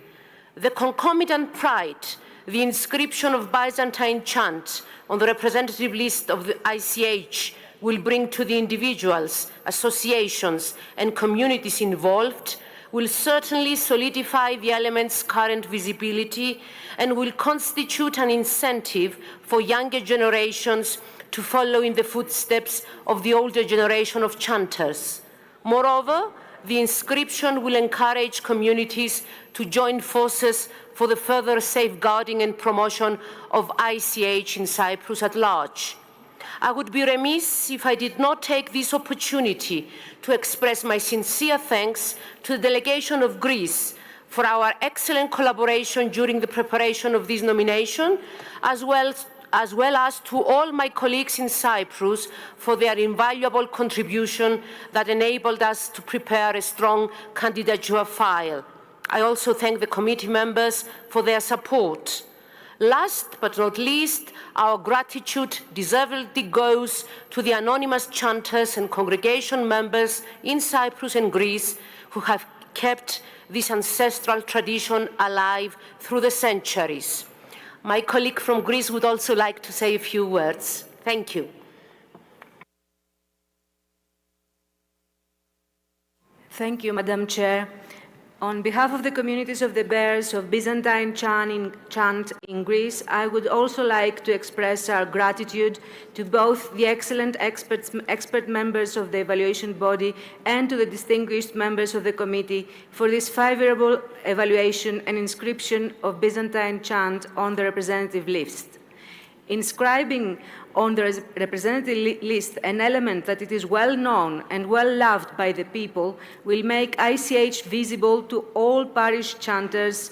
Speaker 12: The concomitant pride, the inscription of Byzantine chant on the representative list of the ICH will bring to the individuals, associations, and communities involved will certainly solidify the element's current visibility and will constitute an incentive for younger generations to follow in the footsteps of the older generation of chanters. Moreover, the inscription will encourage communities to join forces for the further safeguarding and promotion of ICH in Cyprus at large. I would be remiss if I did not take this opportunity to express my sincere thanks to the delegation of Greece for our excellent collaboration during the preparation of this nomination, as well as to all my colleagues in Cyprus for their invaluable contribution that enabled us to prepare a strong candidature file. I also thank the committee members for their support. Last but not least, our gratitude deservedly goes to the anonymous chanters and congregation members in Cyprus and Greece who have kept this ancestral tradition alive through the centuries. My colleague from Greece would also like to say a few words. Thank you.
Speaker 13: Thank you, Madam Chair. On behalf of the communities of the bearers of Byzantine chant in Greece, I would also like to express our gratitude to both the excellent expert members of the evaluation body and to the distinguished members of the committee for this favorable evaluation and inscription of Byzantine chant on the representative list. Inscribing on the representative list an element that it is well known and well loved by the people will make ICH visible to all parish chanters,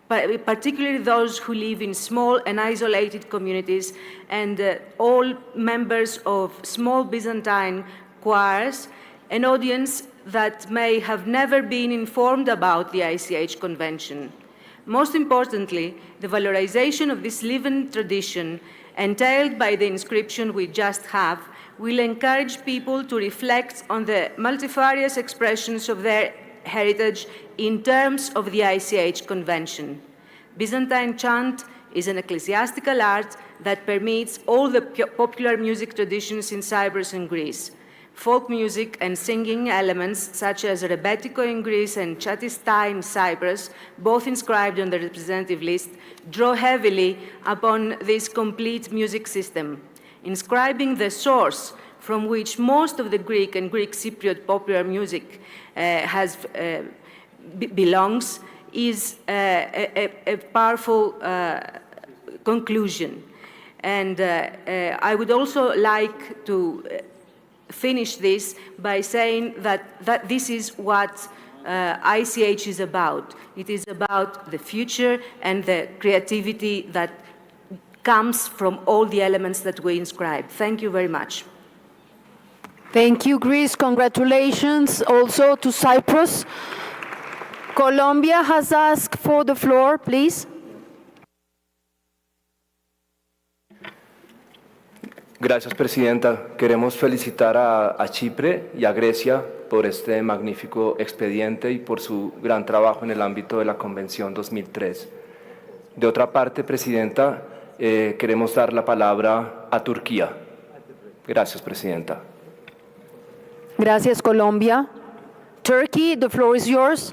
Speaker 13: particularly those who live in small and isolated communities, and all members of small Byzantine choirs, an audience that may have never been informed about the ICH Convention. Most importantly, the valorization of this living tradition entailed by the inscription we just have will encourage people to reflect on the multifarious expressions of their heritage in terms of the ICH Convention. Byzantine chant is an ecclesiastical art that permeates all the popular music traditions in Cyprus and Greece. Folk music and singing elements such as rebetiko in Greece and chatista in Cyprus, both inscribed on the representative list, draw heavily upon this complete music system. Inscribing the source from which most of the Greek and Greek Cypriot popular music belongs is a powerful conclusion. And I would also like to finish this by saying that this is what ICH is about. It is about the future and the creativity that comes from all the elements that we inscribe. Thank you very much.
Speaker 1: Thank you, Greece. Congratulations also to Cyprus. Colombia has asked for the floor, please.
Speaker 14: Gracias, Presidenta. Queremos felicitar a Chipre y a Grecia por este magnífico expediente y por su gran trabajo en el ámbito de la Convención 2003. De otra parte, Presidenta, queremos dar la palabra a Turquía. Gracias, Presidenta.
Speaker 1: Gracias, Colombia. Turkey, the floor is yours.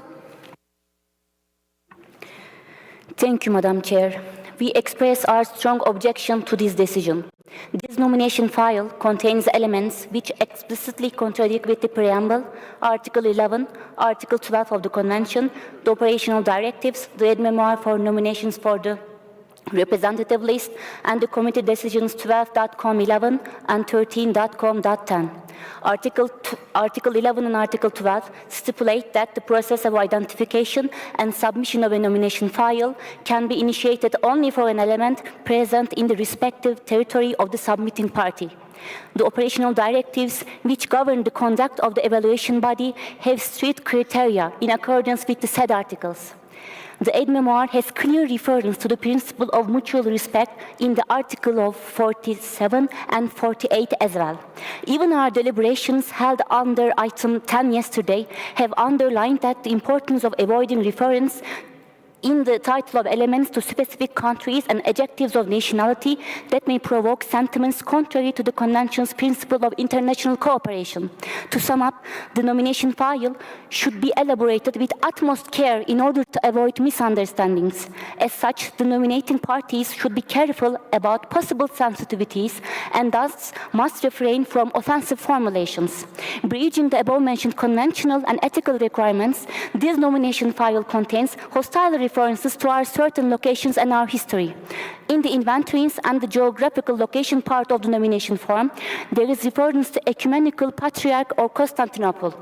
Speaker 2: Thank you, Madam Chair. We express our strong objection to this decision. This nomination file contains elements which explicitly contradict with the preamble, Article 11, Article 12 of the Convention, the operational directives, the aid memoir for nominations for the representative list, and the committee decisions 12.com11 and 13.com.10. Article 11 and Article 12 stipulate that the process of identification and submission of a nomination file can be initiated only for an element present in the respective territory of the submitting party. The operational directives which govern the conduct of the evaluation body have strict criteria in accordance with the said articles. The aid memoir has clear reference to the principle of mutual respect in the article of 47 and 48 as well. Even our deliberations held under item 10 yesterday have underlined that the importance of avoiding reference in the title of elements to specific countries and adjectives of nationality that may provoke sentiments contrary to the Convention's principle of international cooperation. To sum up, the nomination file should be elaborated with utmost care in order to avoid misunderstandings. As such, the nominating parties should be careful about possible sensitivities and thus must refrain from offensive formulations. Breaching the above-mentioned conventional and ethical requirements, this nomination file contains hostile references to our certain locations and our history. In the inventories and the geographical location part of the nomination form, there is reference to Ecumenical Patriarch or Constantinople.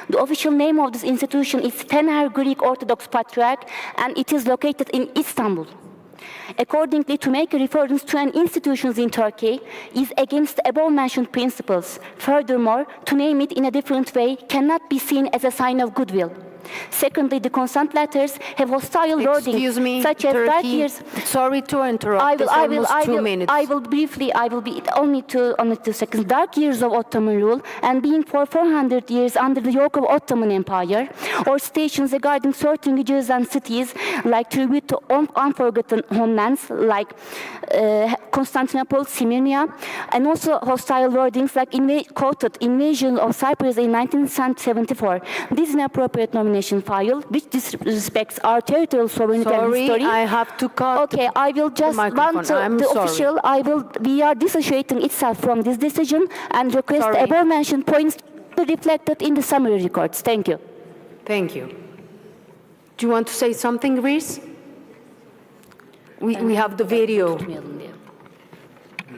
Speaker 2: The official name of this institution is Fener Greek Orthodox Patriarch, and it is located in Istanbul. Accordingly, to make a reference to an institution in Turkey is against the above-mentioned principles. Furthermore, to name it in a different way cannot be seen as a sign of goodwill. Secondly, the consent letters have hostile wording, such as
Speaker 1: Turkey.
Speaker 2: dark years.
Speaker 1: Sorry to interrupt.
Speaker 2: I will briefly. I will be only 2 seconds. Dark years of Ottoman rule and being for 400 years under the yoke of Ottoman Empire, or stations regarding certain regions and cities like tribute to unforgotten homelands like Constantinople, Smyrna, and also hostile wordings like quoted invasion of Cyprus in 1974. This is an appropriate nomination file which disrespects our territorial sovereignty and history.
Speaker 1: I have to cut.
Speaker 2: Okay, I will just want the official. We are dissociating itself from this decision and request the above-mentioned points to be reflected in the summary records. Thank you.
Speaker 1: Thank you. Do you want to say something, Reese? We have the video.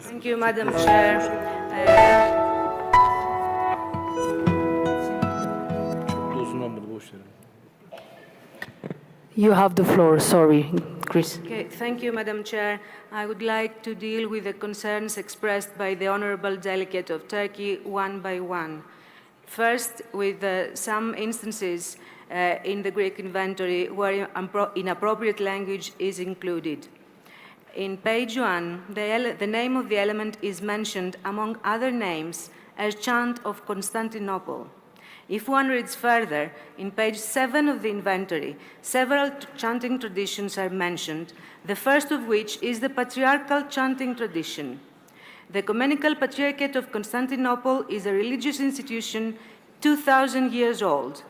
Speaker 13: Thank you, Madam Chair.
Speaker 1: You have the floor. Sorry, Chris.
Speaker 13: Okay, thank you, Madam Chair. I would like to deal with the concerns expressed by the Honourable Delegate of Turkey one by one. First, with some instances in the Greek inventory where inappropriate language is included. In page 1, the name of the element is mentioned among other names as chant of Constantinople. If one reads further, in page 7 of the inventory, several chanting traditions are mentioned, the first of which is the patriarchal chanting tradition. The Ecumenical Patriarchate of Constantinople is a religious institution 2,000 years old.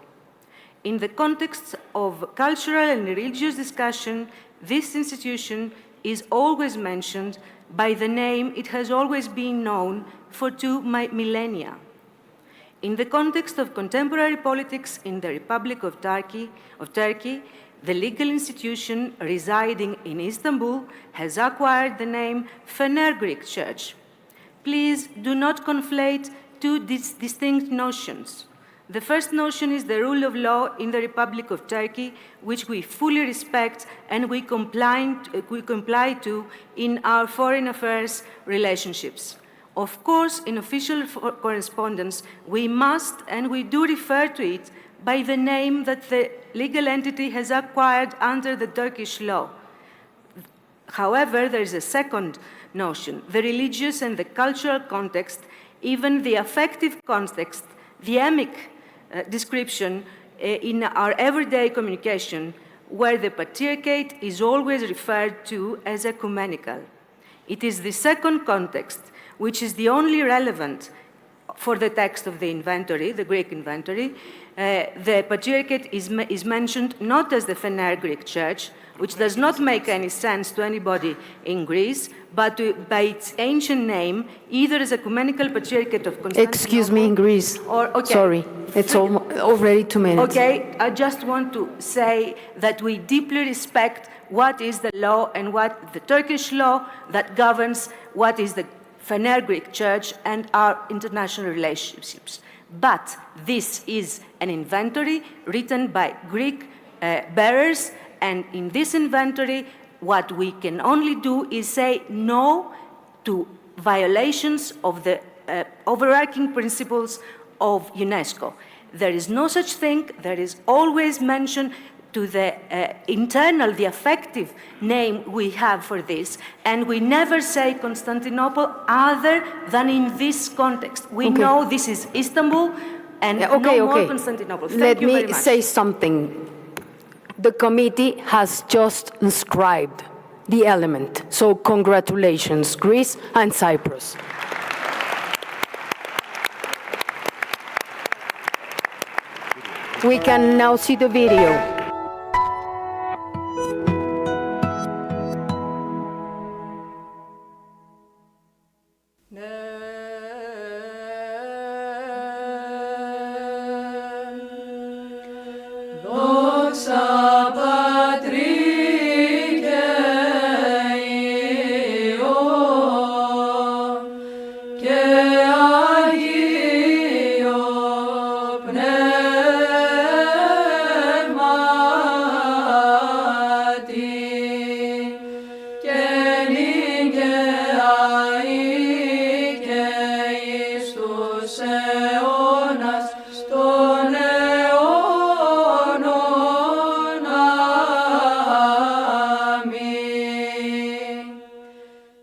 Speaker 13: In the context of cultural and religious discussion, this institution is always mentioned by the name it has always been known for 2 millennia. In the context of contemporary politics in the Republic of Turkey, the legal institution residing in Istanbul has acquired the name Fener Greek Church. Please do not conflate two distinct notions. The first notion is the rule of law in the Republic of Turkey, which we fully respect and we comply to in our foreign affairs relationships. Of course, in official correspondence, we must and we do refer to it by the name that the legal entity has acquired under the Turkish law. However, there is a second notion, the religious and the cultural context, even the affective context, the emic description in our everyday communication, where the patriarchate is always referred to as ecumenical. It is the second context, which is the only relevant for the text of the inventory, the Greek inventory. The patriarchate is mentioned not as the Fener Greek Church, which does not make any sense to anybody in Greece, but by its ancient name, either as Ecumenical Patriarchate of Constantinople...
Speaker 1: Excuse me, in Greece. Sorry, it's already 2 minutes.
Speaker 13: Okay, I just want to say that we deeply respect what is the law and what the Turkish law that governs what is the Fener Greek Church and our international relationships. But this is an inventory written by Greek bearers, and in this inventory, what we can only do is say no to violations of the overarching principles of UNESCO. There is no such thing. There is always mention to the internal, the affective name we have for this, and we never say Constantinople other than in this context. We know this is Istanbul and no more Constantinople. Thank you very much.
Speaker 1: Let me say something. The committee has just inscribed the element, so congratulations, Greece and Cyprus. We can now see the video.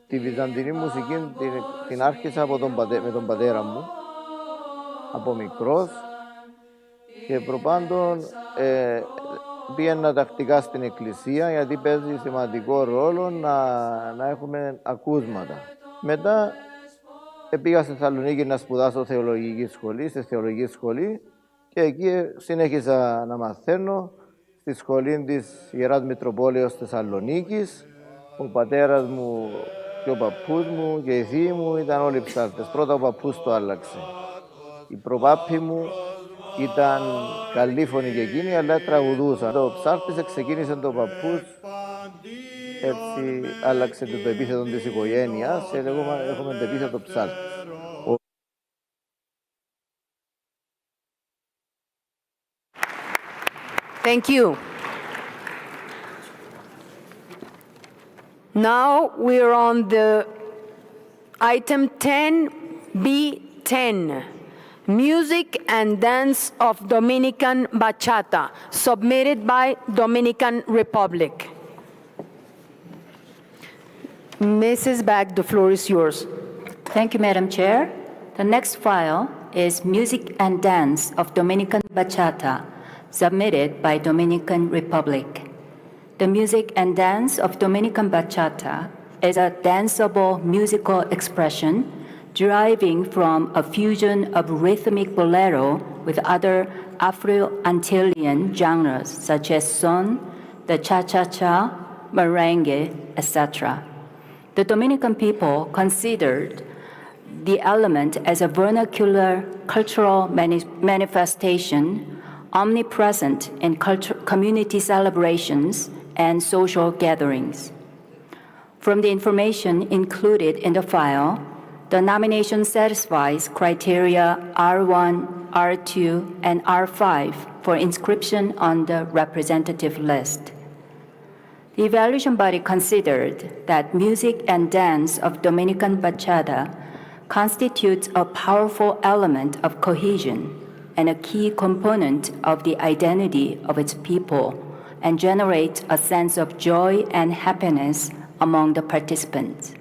Speaker 15: Τη βυζαντινή μουσική την άρχισα με τον πατέρα μου, από μικρός, και προπάντων πήγαινα τακτικά στην εκκλησία, γιατί παίζει σημαντικό ρόλο να έχουμε ακούσματα. Μετά πήγα στη Θεσσαλονίκη να σπουδάσω στη θεολογική σχολή, και εκεί συνέχισα να μαθαίνω στη σχολή της Ιεράς Μητροπόλεως Θεσσαλονίκης. Ο πατέρας μου και ο παππούς μου και οι θείοι μου ήταν όλοι ψάρτες. Πρώτα ο παππούς το άλλαξε. Οι προπάποι μου ήταν καλήφωνοι και εκείνοι, αλλά τραγουδούσαν. Ο ψάρτης ξεκίνησε το παππούς, έτσι άλλαξε το επίθετο της οικογένειας και έχουμε το επίθετο ψάρτης.
Speaker 1: Thank you. Now we're on the item 10b10, Music and Dance of Dominican Bachata, submitted by Dominican Republic. Mrs. Back, the floor is yours.
Speaker 2: Thank you, Madam Chair. The next file is Music and Dance of Dominican Bachata, submitted by Dominican Republic. The music and dance of Dominican Bachata is a danceable musical expression deriving from a fusion of rhythmic bolero with other Afro-Antillean genres such as son, the cha-cha-cha, merengue, etc. The Dominican people considered the element as a vernacular cultural manifestation omnipresent in community celebrations and social gatherings. From the information included in the file, the nomination satisfies criteria R1, R2, and R5 for inscription on the representative list. The evaluation body considered that music and dance of Dominican Bachata constitutes a powerful element of cohesion and a key component of the identity of its people, and generates a sense of joy and happiness among the participants.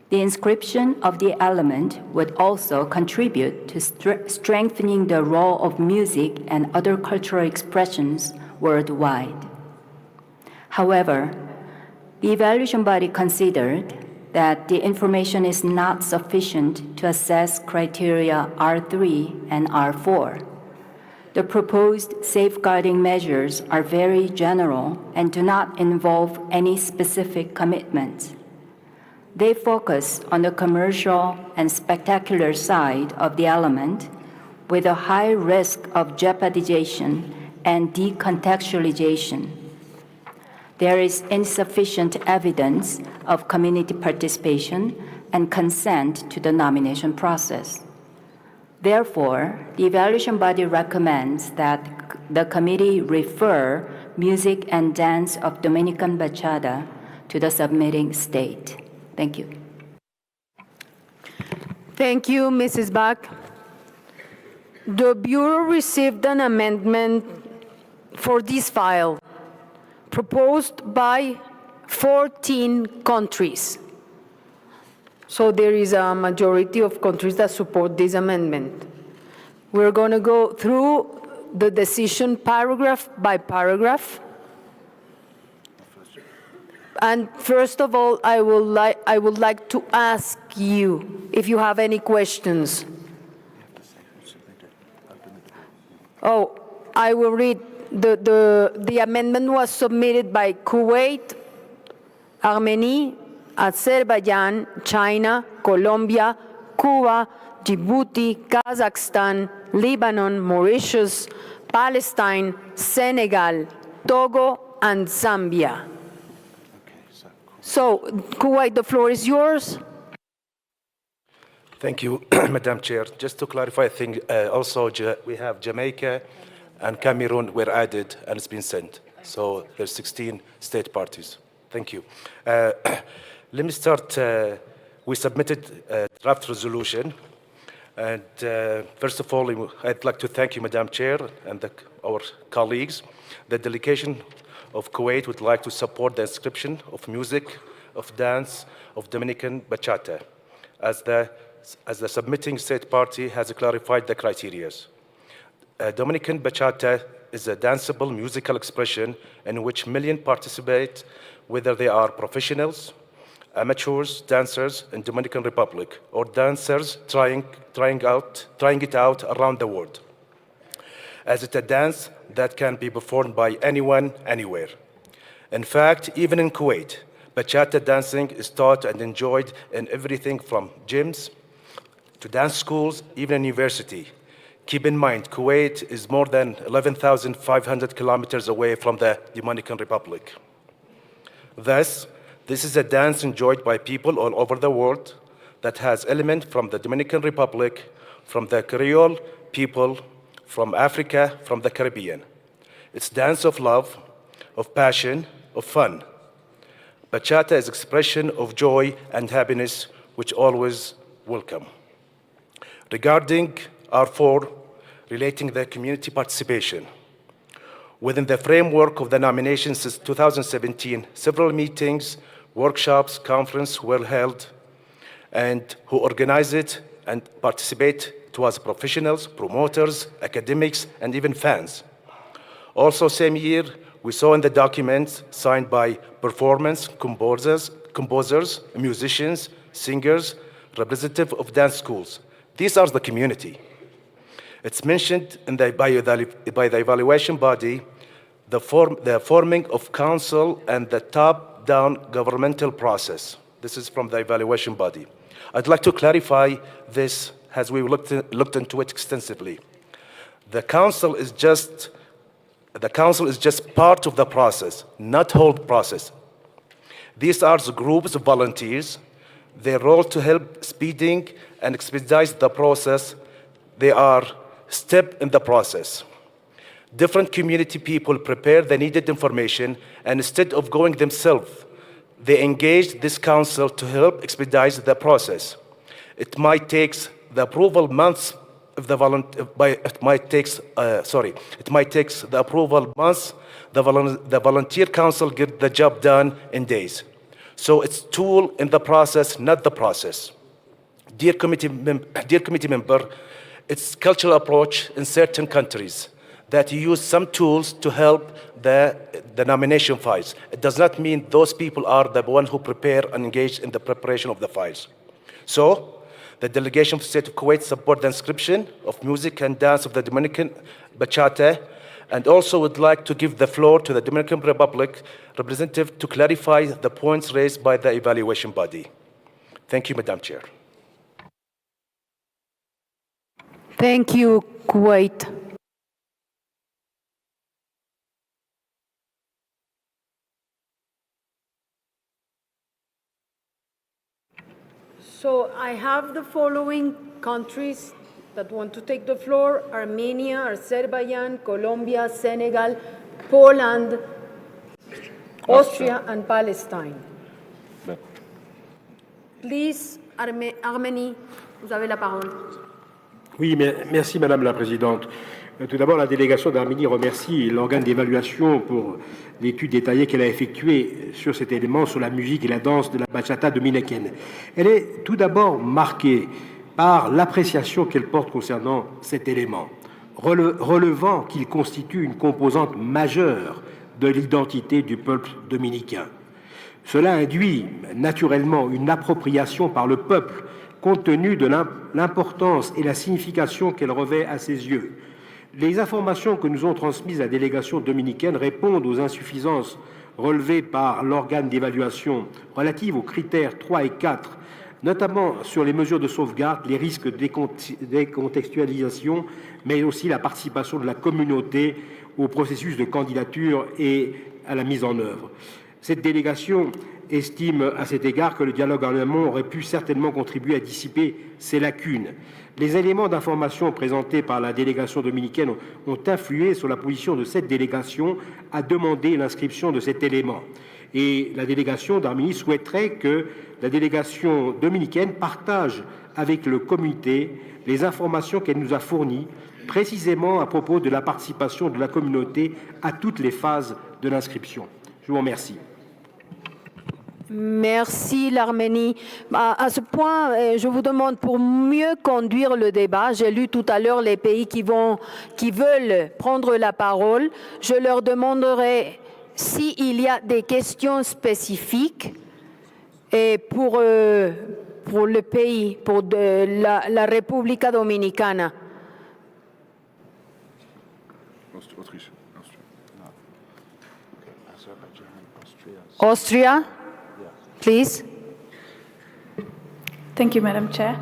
Speaker 2: The inscription of the element would also contribute to strengthening the role of music and other cultural expressions worldwide. However, the evaluation body considered that the information is not sufficient to assess criteria R3 and R4. The proposed safeguarding measures are very general and do not involve any specific commitments. They focus on the commercial and spectacular side of the element, with a high risk of jeopardization and decontextualization. There is insufficient evidence of community participation and consent to the nomination process. Therefore, the evaluation body recommends that the committee refer music and dance of Dominican Bachata to the submitting state. Thank you.
Speaker 1: Thank you, Mrs. Bach. The Bureau received an amendment for this file proposed by 14 countries. So there is a majority of countries that support this amendment. We're going to go through the decision paragraph by paragraph. And first of all, I would like to ask you if you have any questions. Oh, I will read. The amendment was submitted by Kuwait, Armenia, Azerbaijan, China, Colombia, Cuba, Djibouti, Kazakhstan, Lebanon, Mauritius, Palestine, Senegal, Togo, and Zambia. So, Kuwait, the floor is yours.
Speaker 16: Thank you, Madam Chair. Just to clarify, I think also we have Jamaica and Cameroon were added and it's been sent. So there's 16 state parties. Thank you. Let me start. We submitted a draft resolution. And first of all, I'd like to thank you, Madam Chair, and our colleagues. The delegation of Kuwait would like to support the inscription of music, of dance, of Dominican Bachata, as the submitting state party has clarified the criteria. Dominican Bachata is a danceable musical expression in which millions participate, whether they are professionals, amateurs, dancers in Dominican Republic, or dancers trying it out around the world. As it's a dance that can be performed by anyone, anywhere. In fact, even in Kuwait, Bachata dancing is taught and enjoyed in everything from gyms to dance schools, even in university. Keep in mind, Kuwait is more than 11,500 kilometers away from the Dominican Republic. Thus, this is a dance enjoyed by people all over the world that has elements from the Dominican Republic, from the Creole people, from Africa, from the Caribbean. It's dance of love, of passion, of fun. Bachata is expression of joy and happiness, which always welcome. Regarding R4, relating the community participation. Within the framework of the nomination since 2017, several meetings, workshops, conferences were held, and who organize it and participate was professionals, promoters, academics, and even fans. Also, same year, we saw in the documents signed by performance, composers, musicians, singers, representative of dance schools. These are the community. It's mentioned by the evaluation body, the forming of council and the top-down governmental process. This is from the evaluation body. I'd like to clarify this as we looked into it extensively. The council is just part of the process, not whole process. These are the groups of volunteers. Their role to help speeding and expedite the process. They are step in the process. Different community people prepare the needed information, and instead of going themselves, they engage this council to help expedite the process. It might take the approval months if the it might take the approval months. The volunteer council get the job done in days. So it's tool in the process, not the process. Dear committee member, it's cultural approach in certain countries that you use some tools to help the nomination files. It does not mean those people are the ones who prepare and engage in the preparation of the files. So, the delegation of the State of Kuwait support the inscription of music and dance of the Dominican Bachata, and also would like to give the floor to the Dominican Republic representative to clarify the points raised by the evaluation body. Thank you, Madam Chair.
Speaker 1: Thank you, Kuwait. So I have the following countries that want to take the floor: Armenia, Azerbaijan, Colombia, Senegal, Poland, Austria, and Palestine. Please, Arménie, vous avez la parole.
Speaker 17: Oui, merci Madame la Présidente. Tout d'abord, la délégation d'Arménie remercie l'organe d'évaluation pour l'étude détaillée qu'elle a effectuée sur cet élément, sur la musique et la danse de la bachata dominicaine. Elle est tout d'abord marquée par l'appréciation qu'elle porte concernant cet élément, relevant qu'il constitue une composante majeure de l'identité du peuple dominicain. Cela induit naturellement une appropriation par le peuple compte tenu de l'importance et la signification qu'elle revêt à ses yeux. Les informations que nous ont transmises la délégation dominicaine répondent aux insuffisances relevées par l'organe d'évaluation relatives aux critères 3 et 4, notamment sur les mesures de sauvegarde, les risques de décontextualisation, mais aussi la participation de la communauté au processus de candidature et à la mise en œuvre. Cette délégation estime à cet égard que le dialogue en amont aurait pu certainement contribuer à dissiper ces lacunes. Les éléments d'information présentés par la délégation dominicaine ont influé sur la position de cette délégation à demander l'inscription de cet élément. Et la délégation d'Arménie souhaiterait que la délégation dominicaine partage avec le comité les informations qu'elle nous a fournies, précisément à propos de la participation de la communauté à toutes les phases de l'inscription. Je vous remercie.
Speaker 1: Merci l'Arménie. À ce point, je vous demande pour mieux conduire le débat. J'ai lu tout à l'heure les pays qui veulent prendre la parole. Je leur demanderai s'il y a des questions spécifiques et pour le pays, pour la République Dominicana. Austria, please.
Speaker 18: Thank you, Madam Chair.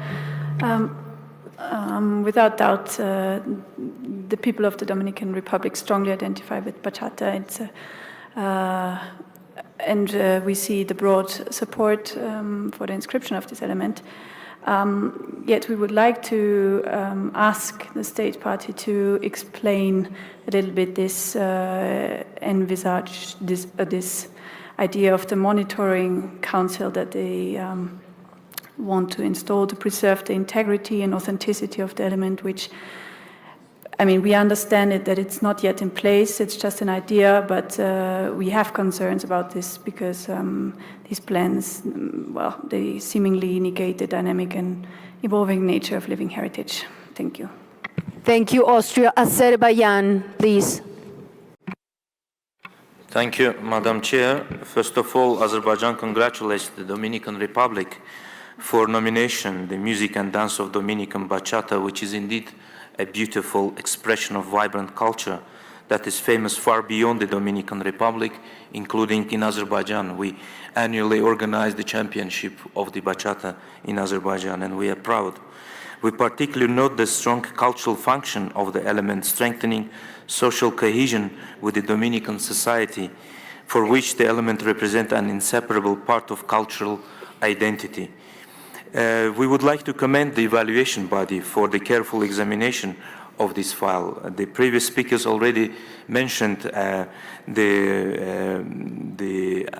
Speaker 18: Without doubt, the people of the Dominican Republic strongly identify with bachata. And we see the broad support for the inscription of this element. Yet we would like to ask the state party to explain a little bit this idea of the monitoring council that they want to install to preserve the integrity and authenticity of the element, which, I mean, we understand that it's not yet in place, it's just an idea, but we have concerns about this because these plans, well, they seemingly negate the dynamic and evolving nature of living heritage. Thank you.
Speaker 1: Thank you, Austria. Azerbaijan, please.
Speaker 19: Thank you, Madam Chair. First of all, Azerbaijan congratulates the Dominican Republic for nomination, the music and dance of Dominican Bachata, which is indeed a beautiful expression of vibrant culture that is famous far beyond the Dominican Republic, including in Azerbaijan. We annually organize the championship of the Bachata in Azerbaijan, and we are proud. We particularly note the strong cultural function of the element, strengthening social cohesion with the Dominican society, for which the element represents an inseparable part of cultural identity. We would like to commend the evaluation body for the careful examination of this file. The previous speakers already mentioned the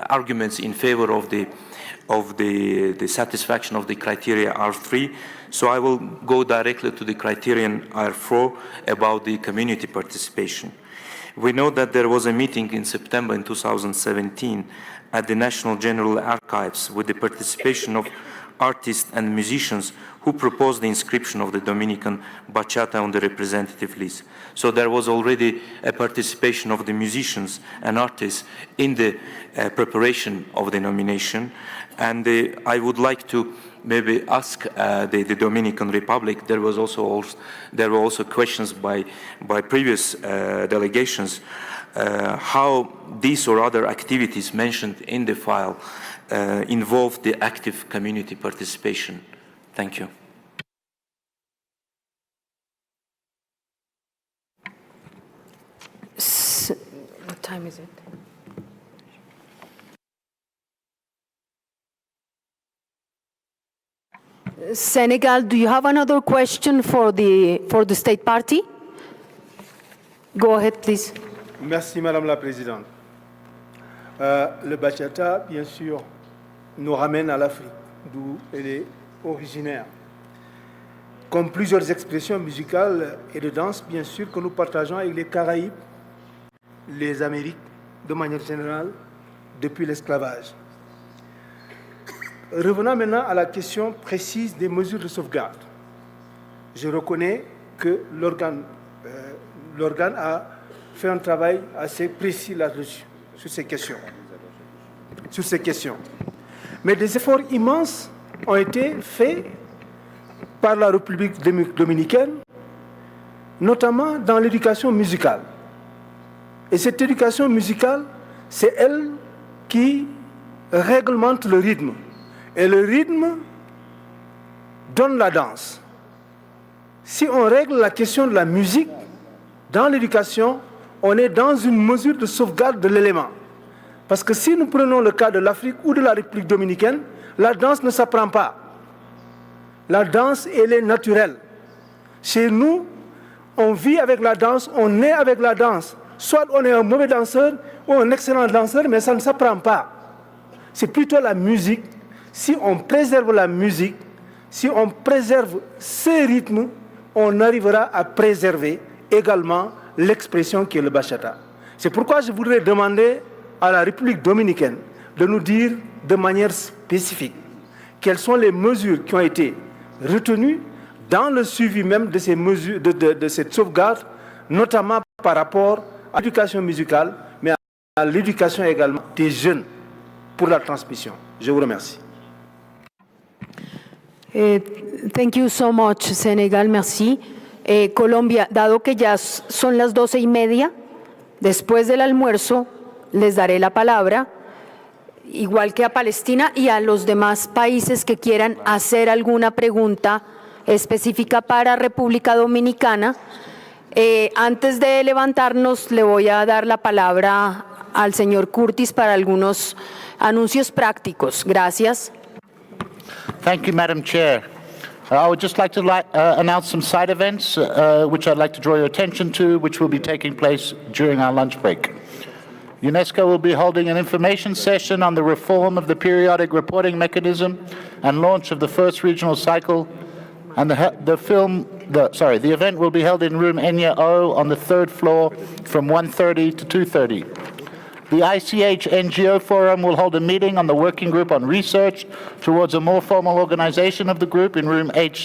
Speaker 19: arguments in favor of the of the satisfaction of the criteria R3. So I will go directly to the criterion R4 about the community participation. We know that there was a meeting in September in 2017 at the National General Archives with the participation of artists and musicians who proposed the inscription of the Dominican Bachata on the representative list. So there was already a participation of the musicians and artists in the preparation of the nomination. And I would like to maybe ask the Dominican Republic. There were also questions by previous delegations how these or other activities mentioned in the file involve the active community participation. Thank you.
Speaker 1: What time is it? Senegal, do you have another question for the state party? Go ahead, please.
Speaker 3: Merci, Madame la Présidente. Le bachata, bien sûr, nous ramène à l'Afrique, d'où elle est originaire. Comme plusieurs expressions musicales et de danse, bien sûr, que nous partageons avec les Caraïbes, les Amériques, de manière générale, depuis l'esclavage. Revenons maintenant à la question précise des mesures de sauvegarde. Je reconnais que l'organe a fait un travail assez précis là-dessus, sur ces questions. Mais des efforts immenses ont été faits par la République dominicaine, notamment dans l'éducation musicale. Et cette éducation musicale, c'est elle qui réglemente le rythme. Et le rythme donne la danse. Si on règle la question de la musique dans l'éducation, on est dans une mesure de sauvegarde de l'élément. Parce que si nous prenons le cas de l'Afrique ou de la République dominicaine, la danse ne s'apprend pas. La danse, elle est naturelle. Chez nous, on vit avec la danse, on est avec la danse. Soit on est un mauvais danseur ou un excellent danseur, mais ça ne s'apprend pas. C'est plutôt la musique. Si on préserve la musique, si on préserve ces rythmes, on arrivera à préserver également l'expression qui est le bachata. C'est pourquoi je voudrais demander à la République dominicaine de nous dire de manière spécifique quelles sont les mesures qui ont été retenues dans le suivi même de ces mesures, de cette sauvegarde, notamment par rapport à l'éducation musicale, mais à l'éducation également des jeunes pour la transmission. Je vous remercie.
Speaker 1: Thank you so much, Senegal, merci. Colombia, dado que ya son las 12:30, después del almuerzo les daré la palabra, igual que a Palestina y a los demás países que quieran hacer alguna pregunta específica para República Dominicana. Antes de levantarnos, le voy a dar la palabra al señor Curtis para algunos anuncios prácticos. Gracias.
Speaker 20: Thank you, Madam Chair. I would just like to announce some side events which I'd like to draw your attention to, which will be taking place during our lunch break. UNESCO will be holding an information session on the reform of the periodic reporting mechanism and launch of the first regional cycle. And the event will be held in room Enya O on the 3rd floor from 1:30 to 2:30. The ICH NGO Forum will hold a meeting on the Working Group on Research towards a more formal organization of the group in room HI,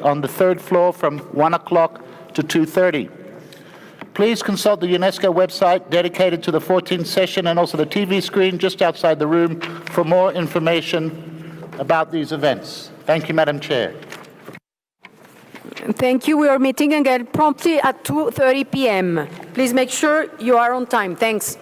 Speaker 20: on the 3rd floor from 1 o'clock to 2:30. Please consult the UNESCO website dedicated to the 14th session and also the TV screen just outside the room for more information about these events. Thank you, Madam Chair.
Speaker 1: Thank you. We are meeting again promptly at 2:30 p.m. Please make sure you are on time. Thanks.